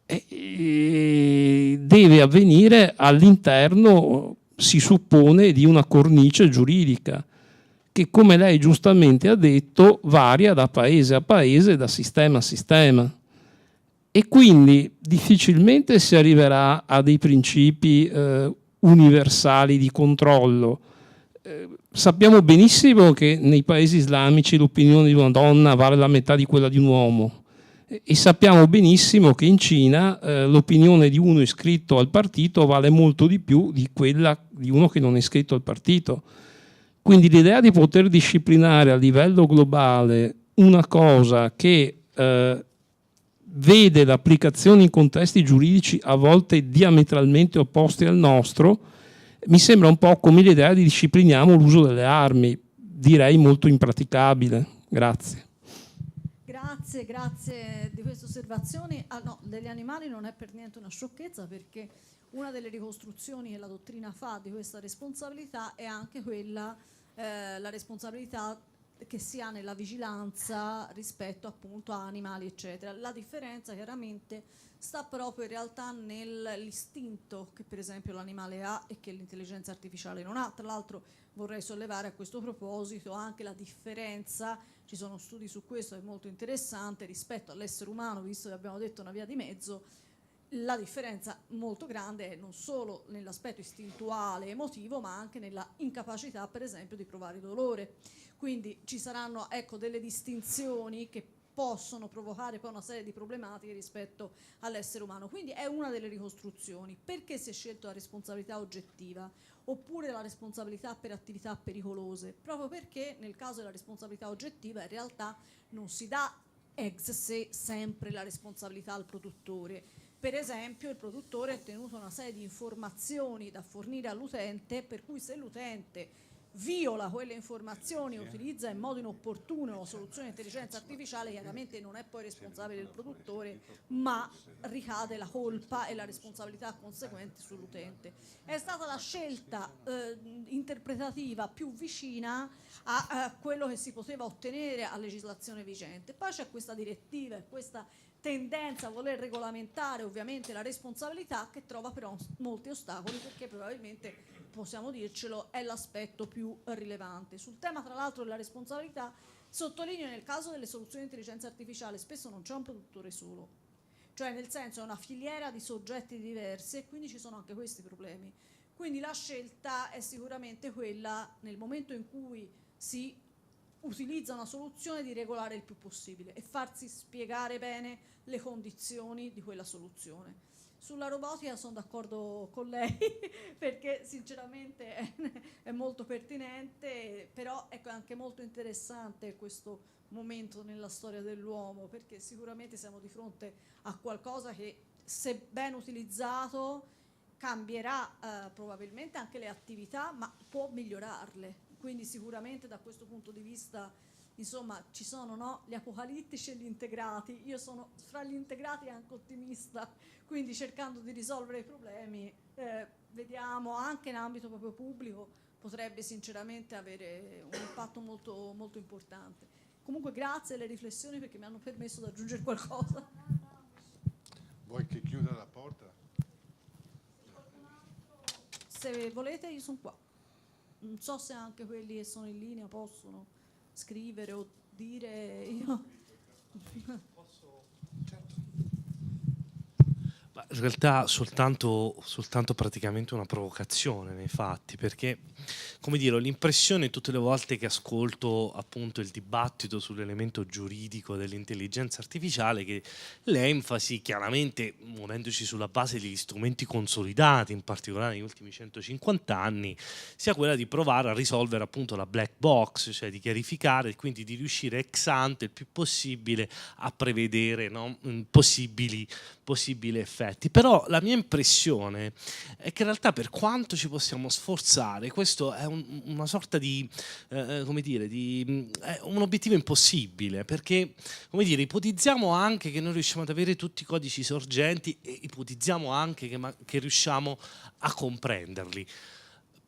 Speaker 9: deve avvenire all'interno, si suppone, di una cornice giuridica che, come lei giustamente ha detto, varia da paese a paese, da sistema a sistema, e quindi difficilmente si arriverà a dei principi universali di controllo. Sappiamo benissimo che nei paesi islamici l'opinione di una donna vale la metà di quella di un uomo, e sappiamo benissimo che in Cina l'opinione di uno iscritto al partito vale molto di più di quella di uno che non è iscritto al partito. Quindi l'idea di poter disciplinare a livello globale una cosa che vede l'applicazione in contesti giuridici a volte diametralmente opposti al nostro, mi sembra un po' come l'idea di discipliniamo l'uso delle armi, direi molto impraticabile. Grazie.
Speaker 2: Grazie di queste osservazioni. No, degli animali non è per niente una sciocchezza, perché una delle ricostruzioni che la dottrina fa di questa responsabilità è anche quella, la responsabilità che si ha nella vigilanza rispetto appunto a animali eccetera. La differenza chiaramente sta proprio in realtà nell'istinto che per esempio l'animale ha e che l'intelligenza artificiale non ha. Tra l'altro vorrei sollevare a questo proposito anche la differenza, ci sono studi su questo, è molto interessante, rispetto all'essere umano, visto che abbiamo detto una via di mezzo. La differenza molto grande è non solo nell'aspetto istintuale, emotivo, ma anche nella incapacità, per esempio, di provare dolore. Quindi ci saranno, ecco, delle distinzioni che possono provocare poi una serie di problematiche rispetto all'essere umano. Quindi è una delle ricostruzioni. Perché si è scelto la responsabilità oggettiva oppure la responsabilità per attività pericolose? Proprio perché nel caso della responsabilità oggettiva in realtà non si dà ex se sempre la responsabilità al produttore. Per esempio il produttore è tenuto a una serie di informazioni da fornire all'utente, per cui se l'utente viola quelle informazioni e utilizza in modo inopportuno soluzioni di intelligenza artificiale, chiaramente non è poi responsabile del produttore, ma ricade la colpa e la responsabilità conseguente sull'utente. È stata la scelta interpretativa più vicina a quello che si poteva ottenere a legislazione vigente. Poi c'è questa direttiva e questa tendenza a voler regolamentare ovviamente la responsabilità, che trova però molti ostacoli, perché probabilmente, possiamo dircelo, è l'aspetto più rilevante. Sul tema tra l'altro della responsabilità, sottolineo nel caso delle soluzioni di intelligenza artificiale spesso non c'è un produttore solo, cioè nel senso è una filiera di soggetti diversi e quindi ci sono anche questi problemi. Quindi la scelta è sicuramente quella, nel momento in cui si utilizza una soluzione, di regolare il più possibile e farsi spiegare bene le condizioni di quella soluzione. Sulla robotica sono d'accordo con lei perché sinceramente è molto pertinente, però ecco, è anche molto interessante questo momento nella storia dell'uomo, perché sicuramente siamo di fronte a qualcosa che, se ben utilizzato, cambierà probabilmente anche le attività, ma può migliorarle. Quindi sicuramente da questo punto di vista, insomma, ci sono, no, gli apocalittici e gli integrati. Io sono fra gli integrati anche ottimista, quindi cercando di risolvere i problemi, vediamo anche in ambito proprio pubblico, potrebbe sinceramente avere un impatto molto, molto importante. Comunque grazie alle riflessioni, perché mi hanno permesso di aggiungere qualcosa.
Speaker 8: Vuoi che chiuda la porta?
Speaker 2: Se volete io sono qua. Non so se anche quelli che sono in linea possono scrivere o dire. Io
Speaker 10: posso, certo. Ma in realtà soltanto praticamente una provocazione nei fatti, perché, come dire, ho l'impressione tutte le volte che ascolto appunto il dibattito sull'elemento giuridico dell'intelligenza artificiale che l'enfasi, chiaramente muovendoci sulla base degli strumenti consolidati, in particolare negli ultimi 150 anni, sia quella di provare a risolvere appunto la black box, cioè di chiarificare e quindi di riuscire ex ante il più possibile a prevedere, no, possibili effetti. Però la mia impressione è che in realtà, per quanto ci possiamo sforzare, questo è una sorta di, come dire, è un obiettivo impossibile, perché, come dire, ipotizziamo anche che noi riusciamo ad avere tutti i codici sorgenti e ipotizziamo anche che riusciamo a comprenderli.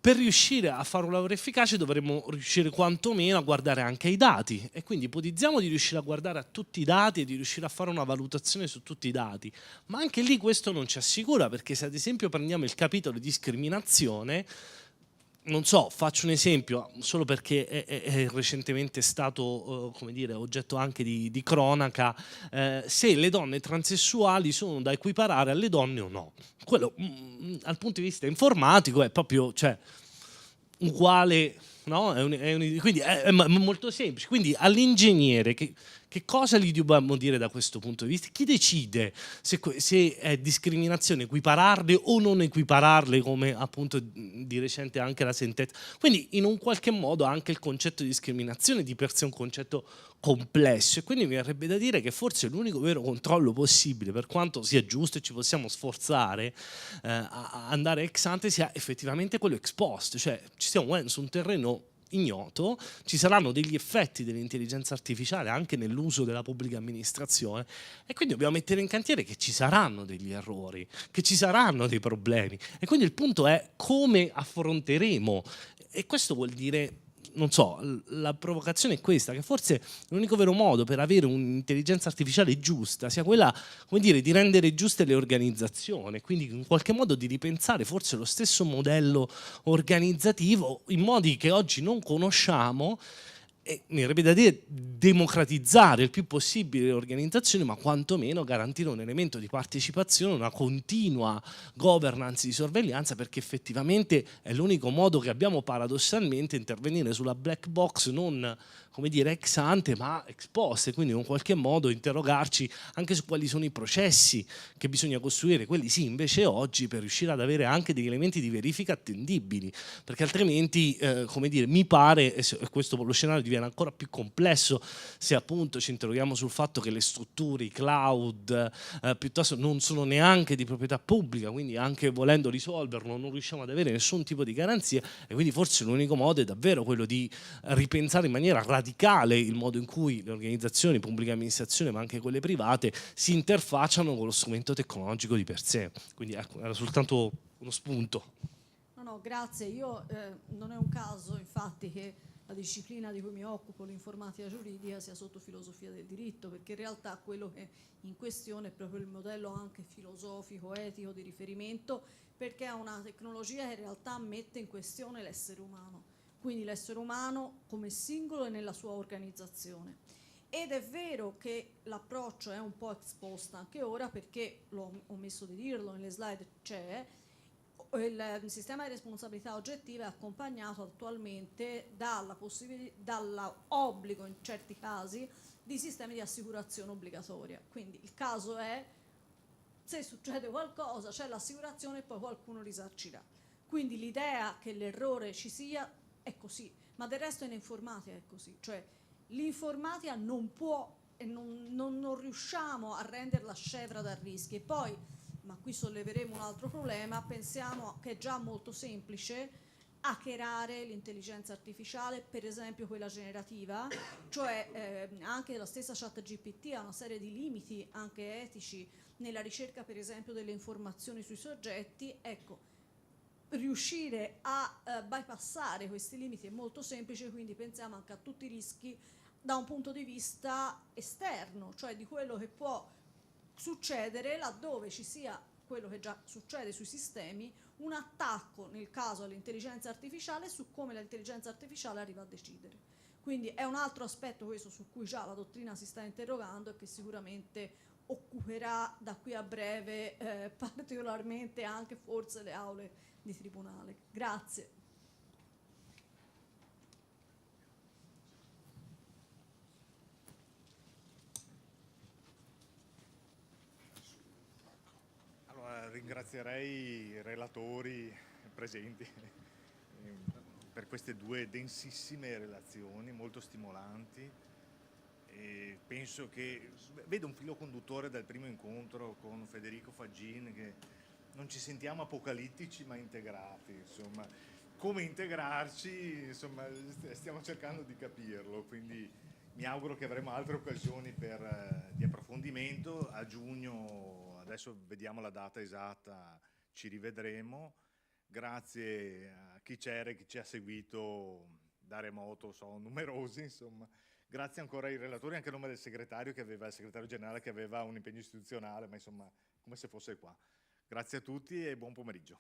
Speaker 10: Per riuscire a fare un lavoro efficace dovremmo riuscire quantomeno a guardare anche ai dati, e quindi ipotizziamo di riuscire a guardare a tutti i dati e di riuscire a fare una valutazione su tutti i dati, ma anche lì questo non ci assicura, perché se ad esempio prendiamo il capitolo di discriminazione, non so, faccio un esempio solo perché è recentemente stato come dire, oggetto anche di cronaca, se le donne transessuali sono da equiparare alle donne o no. Quello dal punto di vista informatico è proprio, cioè, uguale, no? Quindi è molto semplice. Quindi all'ingegnere che Che cosa gli dobbiamo dire da questo punto di vista? Chi decide se è discriminazione equipararle o non equipararle, come appunto di recente anche la sentenza? Quindi in un qualche modo anche il concetto di discriminazione di per sé è un concetto complesso, e quindi mi verrebbe da dire che forse l'unico vero controllo possibile, per quanto sia giusto e ci possiamo sforzare a andare ex ante, sia effettivamente quello ex post, cioè ci stiamo muovendo su un terreno ignoto, ci saranno degli effetti dell'intelligenza artificiale anche nell'uso della pubblica amministrazione, e quindi dobbiamo mettere in cantiere che ci saranno degli errori, che ci saranno dei problemi, e quindi il punto è come affronteremo. E questo vuol dire, non so, la provocazione è questa, che forse l'unico vero modo per avere un'intelligenza artificiale giusta sia quella, come dire, di rendere giuste le organizzazioni, quindi in qualche modo di ripensare forse lo stesso modello organizzativo in modi che oggi non conosciamo, e mi verrebbe da dire democratizzare il più possibile le organizzazioni, ma quantomeno garantire un elemento di partecipazione, una continua governance di sorveglianza, perché effettivamente è l'unico modo che abbiamo paradossalmente intervenire sulla black box, non, come dire, ex ante ma ex post, e quindi in qualche modo interrogarci anche su quali sono i processi che bisogna costruire, quelli sì invece oggi, per riuscire ad avere anche degli elementi di verifica attendibili, perché altrimenti come dire, mi pare, e questo lo scenario diviene ancora più complesso se appunto ci interroghiamo sul fatto che le strutture, i cloud piuttosto non sono neanche di proprietà pubblica, quindi anche volendo risolverlo non riusciamo ad avere nessun tipo di garanzia, e quindi forse l'unico modo è davvero quello di ripensare in maniera radicale il modo in cui le organizzazioni, pubbliche amministrazioni ma anche quelle private si interfacciano con lo strumento tecnologico di per sé. Quindi ecco, era soltanto uno spunto.
Speaker 2: No, grazie. Io non è un caso infatti che la disciplina di cui mi occupo, l'informatica giuridica, sia sotto filosofia del diritto, perché in realtà quello che in questione è proprio il modello anche filosofico, etico di riferimento, perché è una tecnologia che in realtà mette in questione l'essere umano, quindi l'essere umano come singolo e nella sua organizzazione. Ed è vero che l'approccio è un po' ex post anche ora, perché l'ho omesso di dirlo, nelle slide c'è, il sistema di responsabilità oggettiva è accompagnato attualmente dall'obbligo in certi casi di sistemi di assicurazione obbligatoria. Quindi il caso è, se succede qualcosa c'è l'assicurazione e poi qualcuno risarcirà. Quindi l'idea che l'errore ci sia è così, ma del resto in informatica è così, cioè l'informatica non può e non riusciamo a renderla scevra da rischi. E poi, ma qui solleveremo un altro problema, pensiamo che è già molto semplice hackerare l'intelligenza artificiale, per esempio quella generativa, cioè anche la stessa ChatGPT ha una serie di limiti anche etici nella ricerca per esempio delle informazioni sui soggetti. Ecco, riuscire a bypassare questi limiti è molto semplice, quindi pensiamo anche a tutti i rischi da un punto di vista esterno, cioè di quello che può succedere laddove ci sia quello che già succede sui sistemi, un attacco nel caso all'intelligenza artificiale su come l'intelligenza artificiale arriva a decidere. Quindi è un altro aspetto questo su cui già la dottrina si sta interrogando e che sicuramente occuperà da qui a breve particolarmente anche forse le aule di tribunale. Grazie.
Speaker 1: Ringrazierei i relatori presenti per queste due densissime relazioni molto stimolanti, e penso che vedo un filo conduttore dal primo incontro con Federico Faggin, che non ci sentiamo apocalittici ma integrati, insomma come integrarci, insomma stiamo cercando di capirlo, quindi mi auguro che avremo altre occasioni di approfondimento. A giugno, adesso vediamo la data esatta, ci rivedremo. Grazie a chi c'era e chi ci ha seguito da remoto, sono numerosi, insomma. Grazie ancora ai relatori, anche a nome del segretario il segretario generale che aveva un impegno istituzionale, ma insomma come se fosse qua. Grazie a tutti e buon pomeriggio.